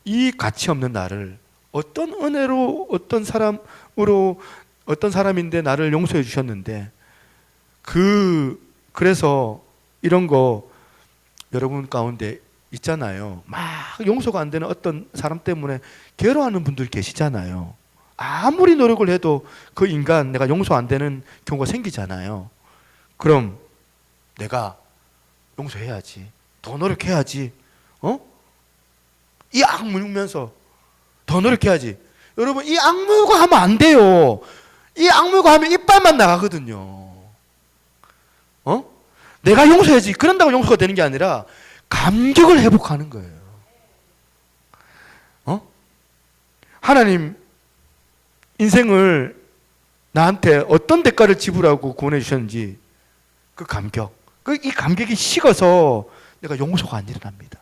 Speaker 3: 이 가치 없는 나를 어떤 은혜로 어떤 사람으로 어떤 사람인데 나를 용서해 주셨는데 그래서 이런 거 여러분 가운데 있잖아요. 막 용서가 안 되는 어떤 사람 때문에 괴로워하는 분들 계시잖아요. 아무리 노력을 해도 그 인간 내가 용서 안 되는 경우가 생기잖아요. 그럼 내가 용서해야지. 더 노력해야지. 이 악물면서 더 노력해야지. 여러분, 이 악물고 하면 안 돼요. 이 악물고 하면 이빨만 나가거든요. 내가 용서해야지. 그런다고 용서가 되는 게 아니라 감격을 회복하는 거예요. 하나님 인생을 나한테 어떤 대가를 지불하고 구원해 주셨는지 그 감격, 이 감격이 식어서 내가 용서가 안 일어납니다.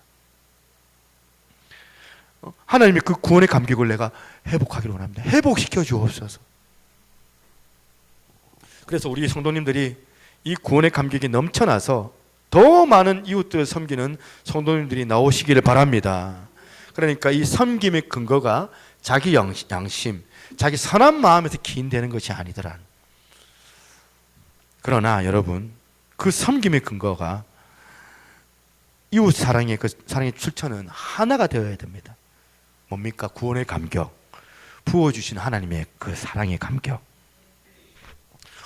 Speaker 3: 하나님의 그 구원의 감격을 내가 회복하기를 원합니다. 회복시켜 주옵소서. 그래서 우리 성도님들이 이 구원의 감격이 넘쳐나서 더 많은 이웃들을 섬기는 성도님들이 나오시기를 바랍니다. 그러니까 이 섬김의 근거가 자기 양심, 자기 선한 마음에서 기인되는 것이 아니더란. 그러나 여러분, 그 섬김의 근거가 이웃 사랑의 그 사랑의 출처는 하나가 되어야 됩니다. 뭡니까? 구원의 감격, 부어주신 하나님의 그 사랑의 감격.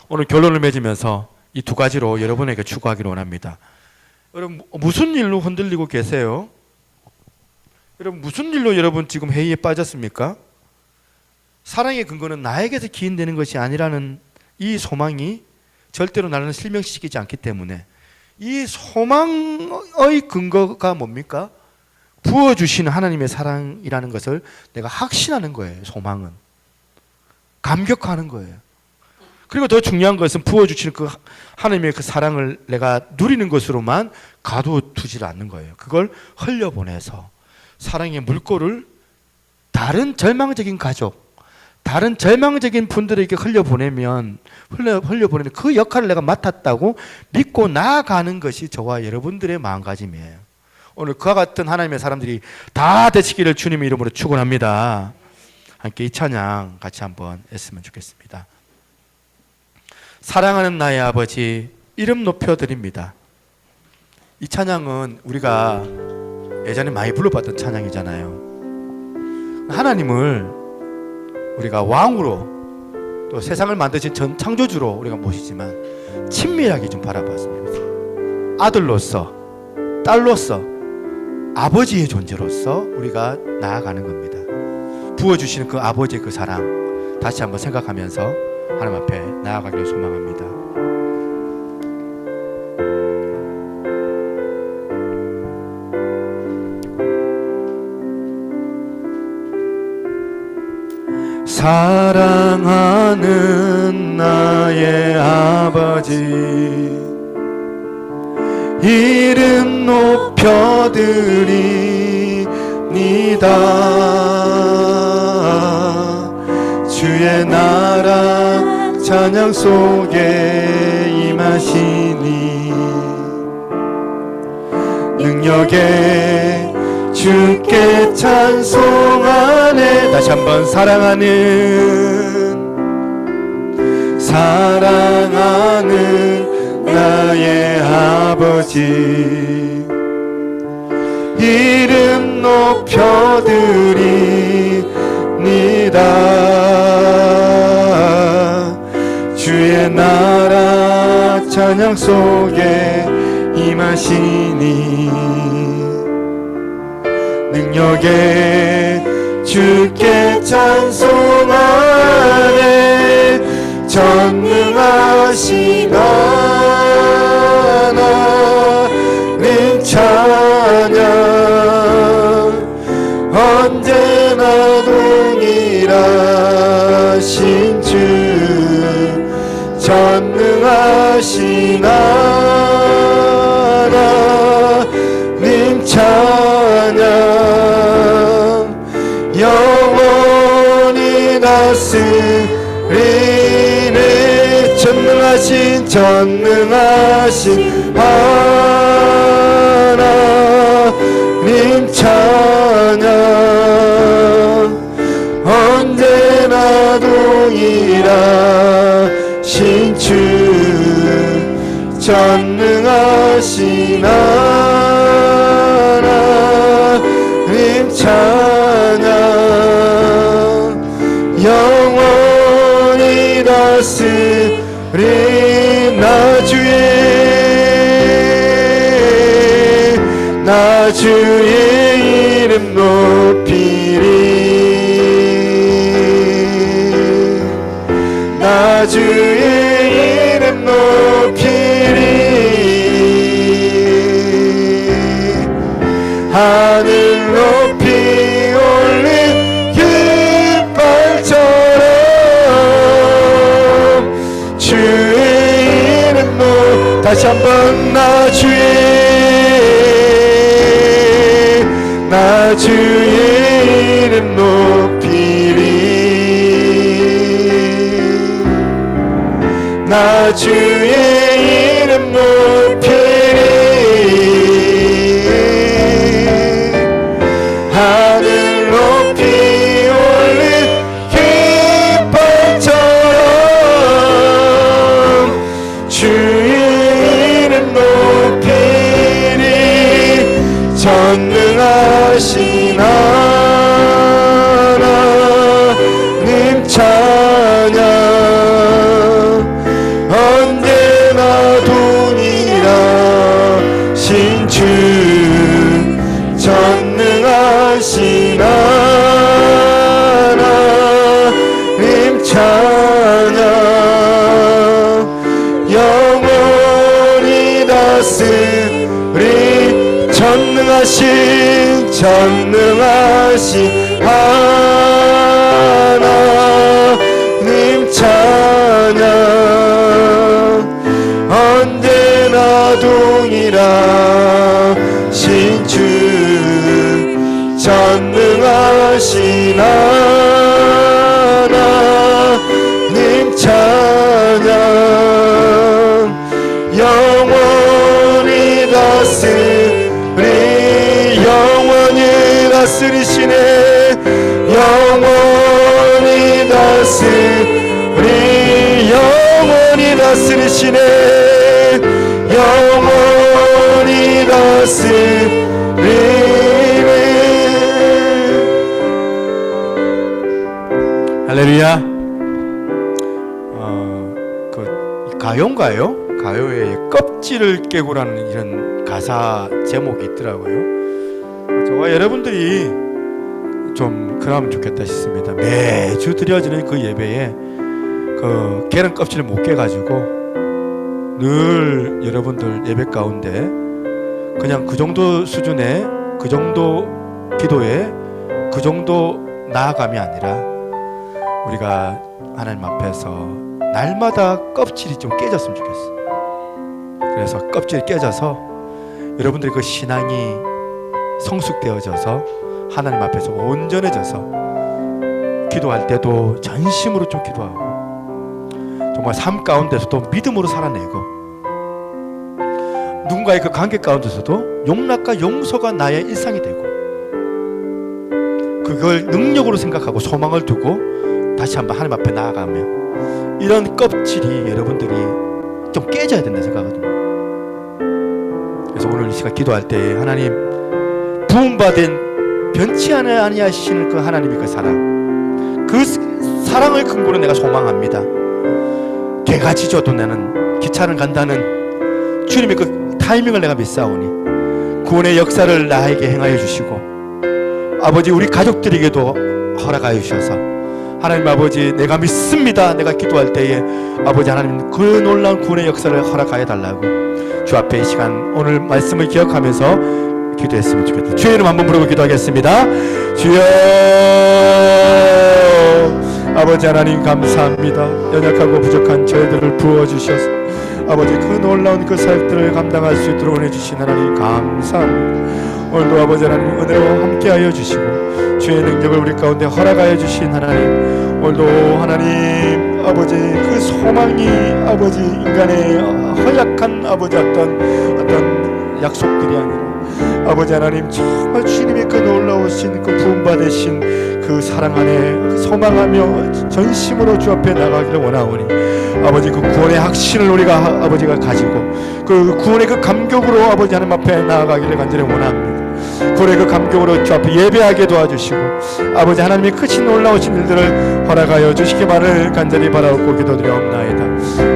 Speaker 3: 오늘 결론을 맺으면서 이 두 가지로 여러분에게 추구하기를 원합니다. 여러분, 무슨 일로 흔들리고 계세요? 여러분, 무슨 일로 여러분 지금 회의에 빠졌습니까? 사랑의 근거는 나에게서 기인되는 것이 아니라는 이 소망이 절대로 나를 실명시키지 않기 때문에 이 소망의 근거가 뭡니까? 부어주신 하나님의 사랑이라는 것을 내가 확신하는 거예요. 소망은 감격하는 거예요. 그리고 더 중요한 것은 부어주시는 그 하나님의 그 사랑을 내가 누리는 것으로만 가둬두지 않는 거예요. 그걸 흘려보내서 사랑의 물꼬를 다른 절망적인 가족, 다른 절망적인 분들에게 흘려보내는 그 역할을 내가 맡았다고 믿고 나아가는 것이 저와 여러분들의 마음가짐이에요. 오늘 그와 같은 하나님의 사람들이 다 되시기를 주님의 이름으로 축원합니다. 함께 이 찬양 같이 한번 했으면 좋겠습니다. 사랑하는 나의 아버지, 이름 높여드립니다. 이 찬양은 우리가 예전에 많이 불러봤던 찬양이잖아요. 하나님을 우리가 왕으로 또 세상을 만드신 전 창조주로 우리가 모시지만 친밀하게 좀 바라봤습니다. 아들로서, 딸로서, 아버지의 존재로서 우리가 나아가는 겁니다. 부어주시는 그 아버지의 그 사랑 다시 한번 생각하면서 하나님 앞에 나아가기를 소망합니다. 사랑하는 나의 아버지, 이름 높여드립니다. 주의 나라 찬양 속에 임하시니 능력에 주께 찬송하네. 다시 한번 사랑하는 나의 아버지, 이름 높여드립니다. 주의 나라 찬양 속에 임하시니 능력에 주께 찬송하네. 전능하신 하나님 찬양 언제나 동일하신 주, 전능하신 하나님 찬양 영원히 다스리 전능하신 하나님 찬양 언제나 동일하신 주 전능하신 하나님 찬양 영원히 다스린 나 주의 이름 높이리 나 주의 이름 높이리 하늘 높이 올린 깃발처럼 주의 이름 높 다시 한번 나 주의 이름 높이리 나 주의 이름 높이리 하늘 높이 올린 깃발처럼 주의 이름 높이리 전능하신 하나님 찬양 언제나 동일하신 주 전능하신 하나님 찬양 영원히 다스리 전능하신 하나님 찬양 언제나 동일하신 주 전능하신 하나님 찬양 영원히 다스리시네 영원히 다스리시네 영원히 다스리네 할렐루야. 가요인가요? 가요에 껍질을 깨고라는 이런 가사 제목이 있더라고요. 저와 여러분들이 좀 그러면 좋겠다 싶습니다. 매주 드려지는 그 예배에 그 계란 껍질을 못 깨가지고 늘 여러분들 예배 가운데 그냥 그 정도 수준의 그 정도 기도에 그 정도 나아감이 아니라 우리가 하나님 앞에서 날마다 껍질이 좀 깨졌으면 좋겠어. 그래서 껍질이 깨져서 여러분들의 그 신앙이 성숙되어져서 하나님 앞에서 온전해져서 기도할 때도 전심으로 좀 기도하고 정말 삶 가운데서도 믿음으로 살아내고 누군가의 그 관계 가운데서도 용납과 용서가 나의 일상이 되고 그걸 능력으로 생각하고 소망을 두고 다시 한번 하나님 앞에 나아가며 이런 껍질이 여러분들이 좀 깨져야 된다 생각하거든요. 그래서 오늘 이 시간 기도할 때 하나님 부음받은 변치 아니하시는 그 하나님의 그 사랑을 근거로 내가 소망합니다. 개가 짖어도 나는 기차는 간다는 주님의 그 타이밍을 내가 믿사오니 구원의 역사를 나에게 행하여 주시고 아버지 우리 가족들에게도 허락하여 주셔서 하나님 아버지 내가 믿습니다. 내가 기도할 때에 아버지 하나님 그 놀라운 구원의 역사를 허락하여 달라고 주 앞에 이 시간 오늘 말씀을 기억하면서 기도했으면 좋겠다. 주의 이름 한번 부르고 기도하겠습니다. 주여 아버지 하나님 감사합니다. 연약하고 부족한 저희들을 부어주셔서 아버지 그 놀라운 그 사역들을 감당할 수 있도록 은혜 주신 하나님 감사합니다. 오늘도 아버지 하나님 은혜로 함께하여 주시고 주의 능력을 우리 가운데 허락하여 주신 하나님 오늘도 하나님
Speaker 1: 아버지 그 소망이 아버지 인간의 허약한 아버지 어떤 약속들이 아니라 아버지 하나님 정말 주님의 그 놀라우신 그 부음받으신 그 사랑 안에 소망하며 전심으로 주 앞에 나가기를 원하오니 아버지 그 구원의 확신을 우리가 아버지가 가지고 그 구원의 그 감격으로 아버지 하나님 앞에 나아가기를 간절히 원합니다. 구원의 그 감격으로 주 앞에 예배하게 도와주시고 아버지 하나님의 크신 놀라우신 일들을 허락하여 주시기만을 간절히 바라옵고 기도드리옵나이다.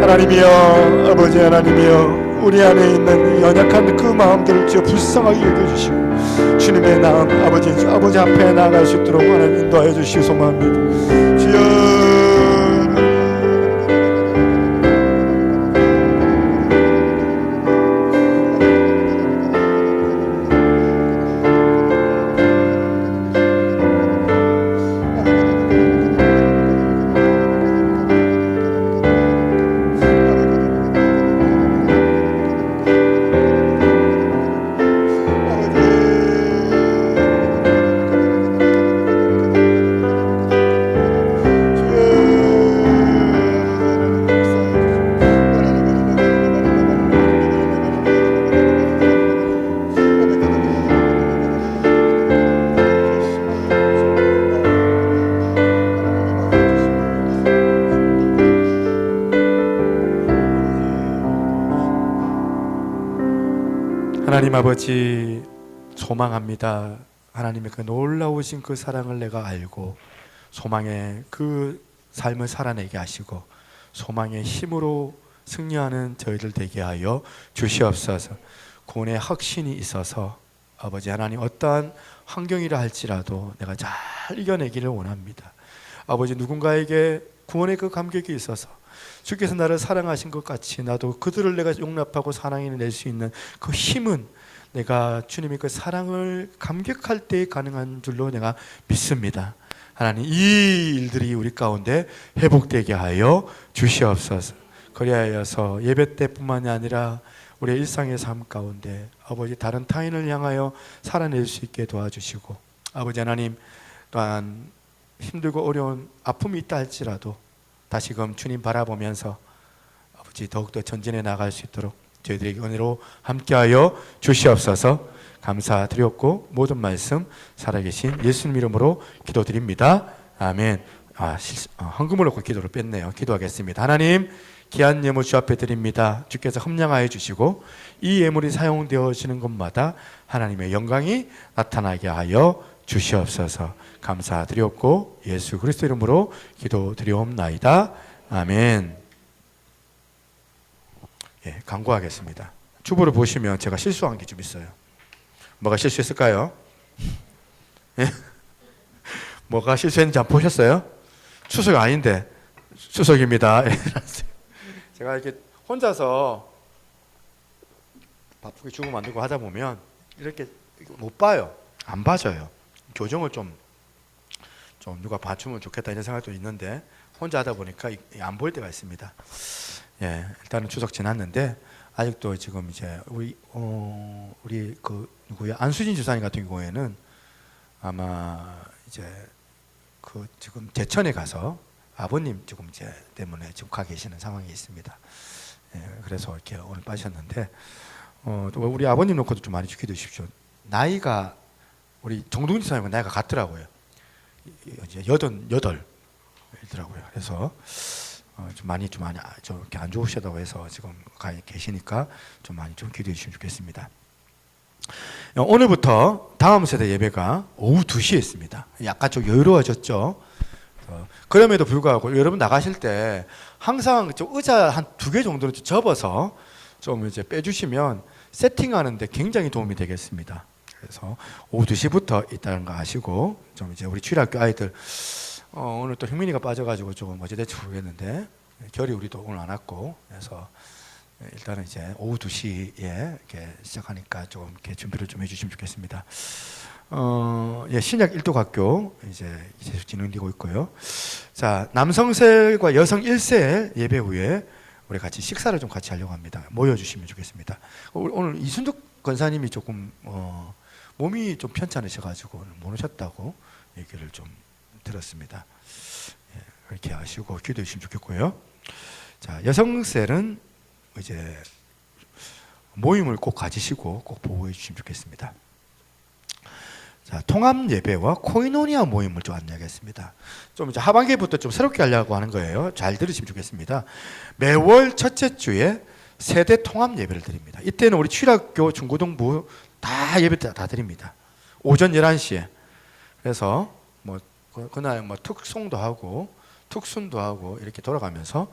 Speaker 1: 하나님이여 아버지 하나님이여 우리 안에 있는 연약한 그 마음들을 주여 불쌍하게 여겨주시고 주님의 나음 아버지 앞에 나아갈 수 있도록 하나님 인도하여 주시소서합니다. 주여 하나님 아버지 소망합니다. 하나님의 그 놀라우신 그 사랑을 내가 알고 소망의 그 삶을 살아내게 하시고 소망의 힘으로 승리하는 저희들 되게 하여 주시옵소서. 구원의 확신이 있어서 아버지 하나님 어떠한 환경이라 할지라도 내가 잘 이겨내기를 원합니다. 아버지 누군가에게 구원의 그 감격이 있어서 주께서 나를 사랑하신 것 같이 나도 그들을 내가 용납하고 사랑해낼 수 있는 그 힘은 내가 주님의 그 사랑을 감격할 때 가능한 줄로 내가 믿습니다. 하나님 이 일들이 우리 가운데 회복되게 하여 주시옵소서. 그리하여서 예배 때뿐만이 아니라 우리의 일상의 삶 가운데 아버지 다른 타인을 향하여 살아낼 수 있게 도와주시고 아버지 하나님 또한 힘들고 어려운 아픔이 있다 할지라도 다시금 주님 바라보면서 아버지 더욱더 전진해 나갈 수 있도록 저희들에게 은혜로 함께하여 주시옵소서. 감사드렸고 모든 말씀 살아계신 예수님 이름으로 기도드립니다. 아멘. 헌금을 놓고 기도를 뺐네요. 기도하겠습니다. 하나님 귀한 예물 주 앞에 드립니다. 주께서 흠량하여 주시고 이 예물이 사용되어지는 것마다 하나님의 영광이 나타나게 하여 주시옵소서. 감사드렸고 예수 그리스도 이름으로 기도드리옵나이다. 아멘. 예, 광고하겠습니다. 주보를 보시면 제가 실수한 게 좀 있어요. 뭐가 실수했을까요? 예? 뭐가 실수했는지 안 보셨어요? 추석 아닌데 추석입니다. 제가 이렇게 혼자서 바쁘게 주고 만들고 하다 보면 이렇게 못 봐요. 안 봐져요. 교정을 좀 누가 봐주면 좋겠다 이런 생각도 있는데 혼자 하다 보니까 안 보일 때가 있습니다. 예, 일단은 추석 지났는데 아직도 지금 이제 우리 그 누구야 안수진 주사님 같은 경우에는 아마 이제 그 지금 제천에 가서 아버님 지금 이제 때문에 지금 가 계시는 상황이 있습니다. 예, 그래서 이렇게 오늘 빠졌는데 또 우리 아버님 놓고도 좀 많이 지켜해 주십시오. 나이가 우리 정동진 사님과 나이가 같더라고요. 이제 88이더라고요. 그래서 좀 많이 좀 이렇게 안 좋으시다고 해서 지금 가 계시니까 좀 많이 좀 기도해 주시면 좋겠습니다. 오늘부터 다음 세대 예배가 오후 2시에 있습니다. 약간 좀 여유로워졌죠. 그럼에도 불구하고 여러분 나가실 때 항상 좀 의자 한 2개 정도는 좀 접어서 좀 이제 빼주시면 세팅하는데 굉장히 도움이 되겠습니다. 그래서 오후 2시부터 있다는 거 아시고 좀 이제 우리 주일학교 아이들 오늘 또 형민이가 빠져가지고 조금 어제 될지 모르겠는데 결이 우리도 오늘 안 왔고 그래서 일단은 이제 오후 2시에 이렇게 시작하니까 조금 이렇게 준비를 좀 해주시면 좋겠습니다. 예, 신약 일독학교 이제 계속 진행되고 있고요. 자, 남성셀과 여성 1셀 예배 후에 우리 같이 식사를 좀 같이 하려고 합니다. 모여주시면 좋겠습니다. 오늘 이순덕 권사님이 조금 몸이 좀 편찮으셔가지고 못 오셨다고 얘기를 좀 들었습니다. 예,
Speaker 3: 그렇게 하시고 기도해 주시면 좋겠고요. 자, 여성셀은 이제 모임을 꼭 가지시고 꼭 보호해 주시면 좋겠습니다. 자, 통합 예배와 코이노니아 모임을 좀 안내하겠습니다. 좀 이제 하반기부터 좀 새롭게 하려고 하는 거예요. 잘 들으시면 좋겠습니다. 매월 첫째 주에 세대 통합 예배를 드립니다. 이때는 우리 취락교 중고등부 다 예배 다 드립니다. 오전 11시에. 그래서 뭐 그날 뭐 특송도 하고 특순도 하고 이렇게 돌아가면서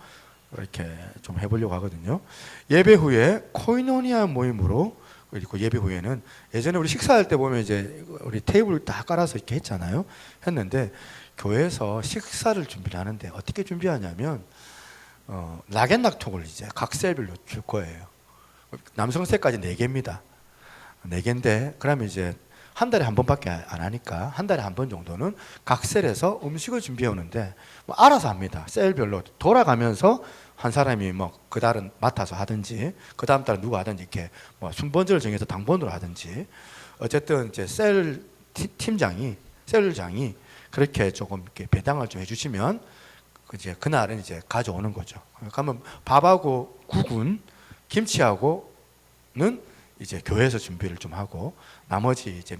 Speaker 3: 이렇게 좀 해보려고 하거든요. 예배 후에 코이노니아 모임으로, 그리고 예배 후에는 예전에 우리 식사할 때 보면 이제 우리 테이블 다 깔아서 이렇게 했잖아요. 했는데 교회에서 식사를 준비를 하는데 어떻게 준비하냐면 락앤락톡을 이제 각 셀별로 줄 거예요. 남성 셀까지 4개입니다. 4개인데 그러면 이제 한 달에 한 번밖에 안 하니까 한 달에 한 번 정도는 각 셀에서 음식을 준비해 오는데 뭐 알아서 합니다. 셀별로 돌아가면서 한 사람이 뭐 그 달은 맡아서 하든지 그 다음 달은 누가 하든지 이렇게 뭐 순번제를 정해서 당번으로 하든지 어쨌든 이제 셀 팀장이 셀장이 그렇게 조금 이렇게 배당을 좀 해주시면 이제 그날은 이제 가져오는 거죠. 그러면 밥하고 국은 김치하고는 이제 교회에서 준비를 좀 하고 나머지 이제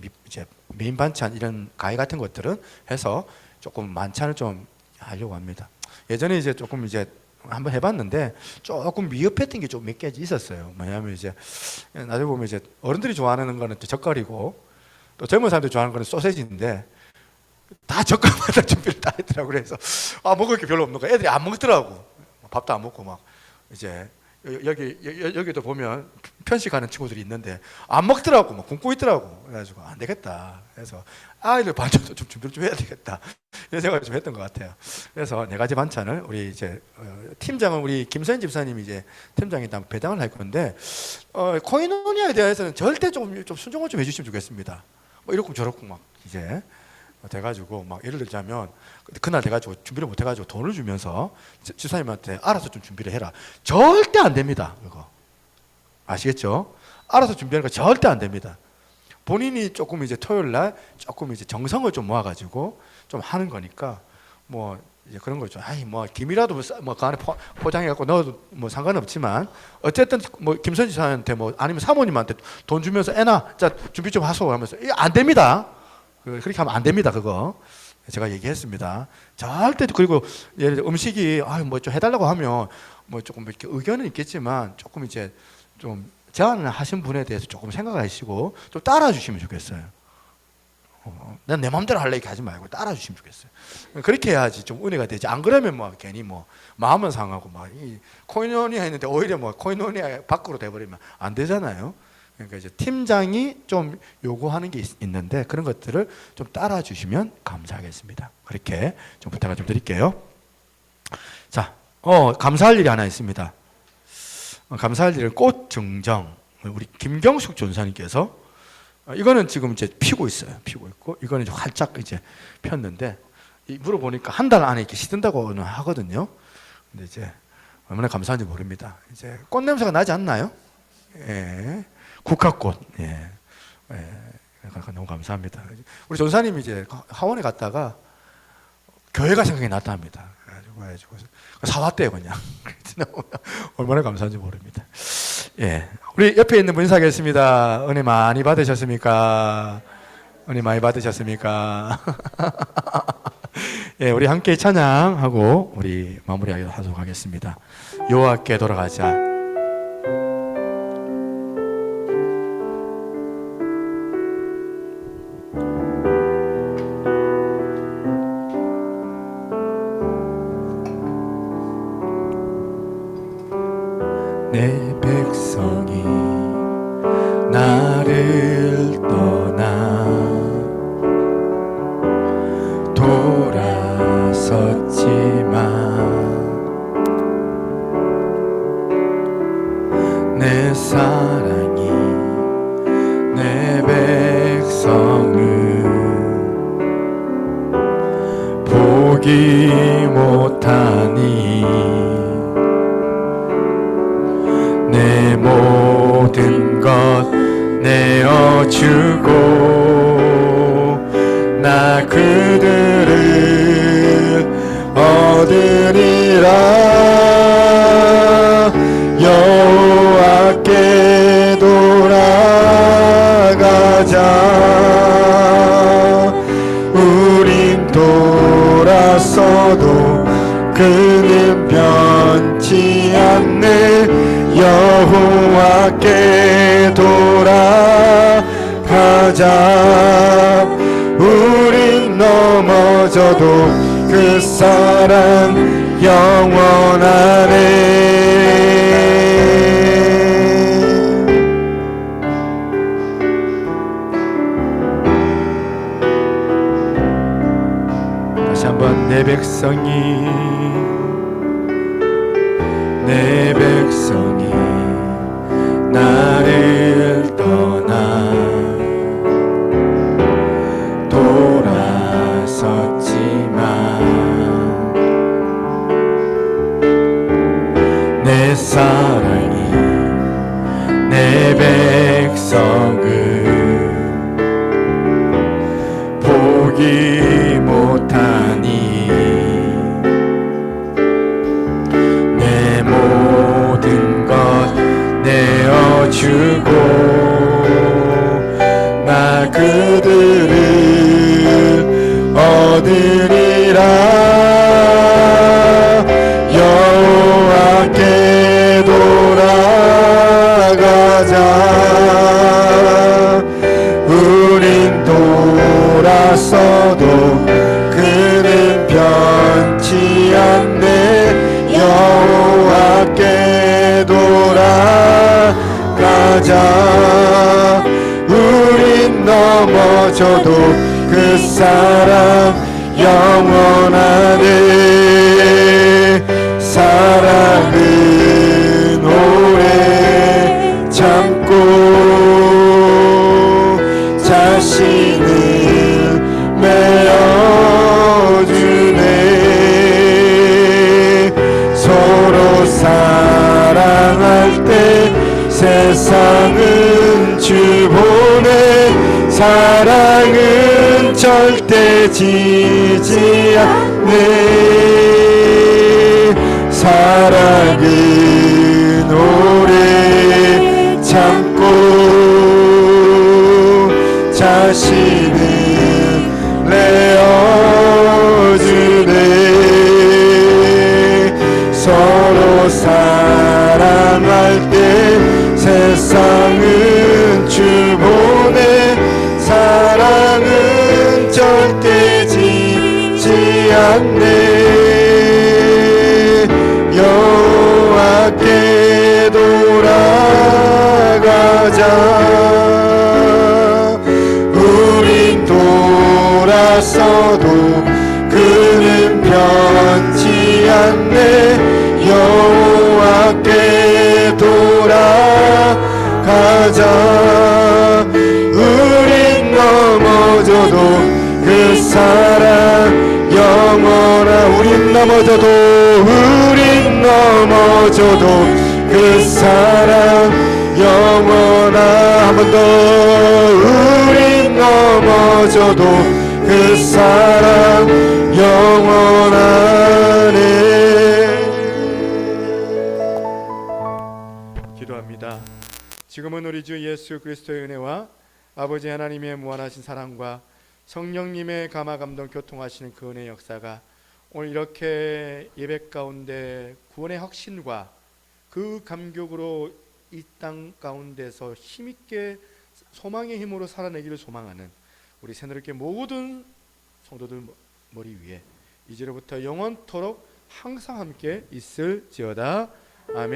Speaker 3: 메인 반찬 이런 가위 같은 것들은 해서 조금 만찬을 좀 하려고 합니다. 예전에 이제 조금 이제 한번 해봤는데 조금 미흡했던 게 좀 몇 개 있었어요. 뭐냐면 이제 나중에 보면 이제 어른들이 좋아하는 거는 젓갈이고 또 젊은 사람들이 좋아하는 거는 소세지인데 다 젓갈마다 준비를 다 했더라고. 그래서 먹을 게 별로 없는 거야. 애들이 안 먹더라고. 밥도 안 먹고 막 이제 여기도 보면 편식하는 친구들이 있는데 안 먹더라고. 막 굶고 있더라고. 그래가지고 안 되겠다. 그래서 아이들 반찬도 좀 준비를 좀 해야 되겠다. 이런 생각을 좀 했던 것 같아요. 그래서 4가지 반찬을 우리 이제 팀장은 우리 김서인 집사님이 이제 팀장이 일단 배당을 할 건데 코이노니아에 대해서는 절대 좀 순종을 좀 해주시면 좋겠습니다. 뭐 이렇고 저렇고 막 이제 돼가지고 막 예를 들자면 그날 돼가지고 준비를 못 해가지고 돈을 주면서 집사님한테 알아서 좀 준비를 해라. 절대 안 됩니다. 그거 아시겠죠? 알아서 준비하는 거 절대 안 됩니다. 본인이 조금 이제 토요일 날 조금 이제 정성을 좀 모아가지고 좀 하는 거니까 뭐 이제 그런 거죠. 아이 뭐 김이라도 뭐 그 안에 포장해갖고 넣어도 뭐 상관없지만 어쨌든 뭐 김선지 사한테 뭐 아니면 사모님한테 돈 주면서 애나 자 준비 좀 하소 하면서 이게 안 됩니다. 그렇게 하면 안 됩니다. 그거 제가 얘기했습니다. 절대. 그리고 예를 들어 음식이 뭐 좀 해달라고 하면 뭐 조금 이렇게 의견은 있겠지만 조금 이제 좀 제안을 하신 분에 대해서 조금 생각하시고 좀 따라주시면 좋겠어요. 난 내 마음대로 할래 이렇게 하지 말고 따라주시면 좋겠어요. 그렇게 해야지 좀 은혜가 되지. 안 그러면 뭐 괜히 뭐 마음은 상하고 막 이 코이노니아 했는데 오히려 뭐 코이노니아 밖으로 돼버리면 안 되잖아요. 그러니까 이제 팀장이 좀 요구하는 게 있는데 그런 것들을 좀 따라주시면 감사하겠습니다. 그렇게 좀 부탁을 좀 드릴게요. 자, 감사할 일이 하나 있습니다. 감사할 일은 꽃 증정. 우리 김경숙 전사님께서 이거는 지금 이제 피고 있어요. 피고 있고 이거는 이제 활짝 이제 폈는데 물어보니까 한 달 안에 이렇게 시든다고는 하거든요. 근데 이제 얼마나 감사한지 모릅니다. 이제 꽃 냄새가 나지 않나요? 예. 국화꽃. 예. 예. 너무 감사합니다. 우리 전사님이 이제 하원에 갔다가 교회가 생각이 났다 합니다. 그래가지고 사왔대요 그냥. 얼마나 감사한지 모릅니다. 예, 우리 옆에 있는 분 인사하겠습니다. 은혜 많이 받으셨습니까? 은혜 많이 받으셨습니까? 예, 우리 함께 찬양하고 우리 마무리하도록 하겠습니다. 여호와께 돌아가자. 내 백성이 나를 떠나 돌아섰지만 내 사랑이 내 백성을 보기 못하니 내 모든 것 내어주고 나 그들을 얻을
Speaker 1: 여호와께 돌아가자. 우린 돌아서도 그는 변치 않네. 여호와께 돌아가자. 우린 넘어져도 그 사랑 영원하네. 다시 한번 내 백성이 나를 떠나 돌아섰지만 내 사랑이 내 백성을 포기 못하니 내 모든 것 내어주고 나 그들을 얻으리라. 여호와께 돌아가자. 우린 돌아서도 그는 변치 않네. 여호와께 돌아가자. 우린 넘어져도 그 사랑 영원하네. 사랑은 오래 참고 자신을 내어주네. 서로 사랑할 때 세상은 주 보내. 사랑은 절대 지지 않네. 사랑은 오래 참고 자신을 내어주네. 서로 사랑할 때 세상은 주 보내. 사랑은 절대 지지 않네. 여호와께 돌아가자. 우린 돌아서도 그는 변치 않네. 여호와께 돌아가자. 우린 넘어져도 그 사랑 영원하. 우린 넘어져도 그 사랑 영원하. 한 번 더. 우린 넘어져도 그 사랑 영원하네. 기도합니다. 지금은 우리 주 예수 그리스도의 은혜와 아버지 하나님의 무한하신 사랑과 성령님의 감화 감동 교통하시는 그 은혜의 역사가 오늘 이렇게 예배 가운데 구원의 확신과 그 감격으로 이 땅 가운데서 힘있게 소망의 힘으로 살아내기를 소망하는 우리 새누리교회 모든 성도들 머리 위에 이제로부터 영원토록 항상 함께 있을지어다. 아멘.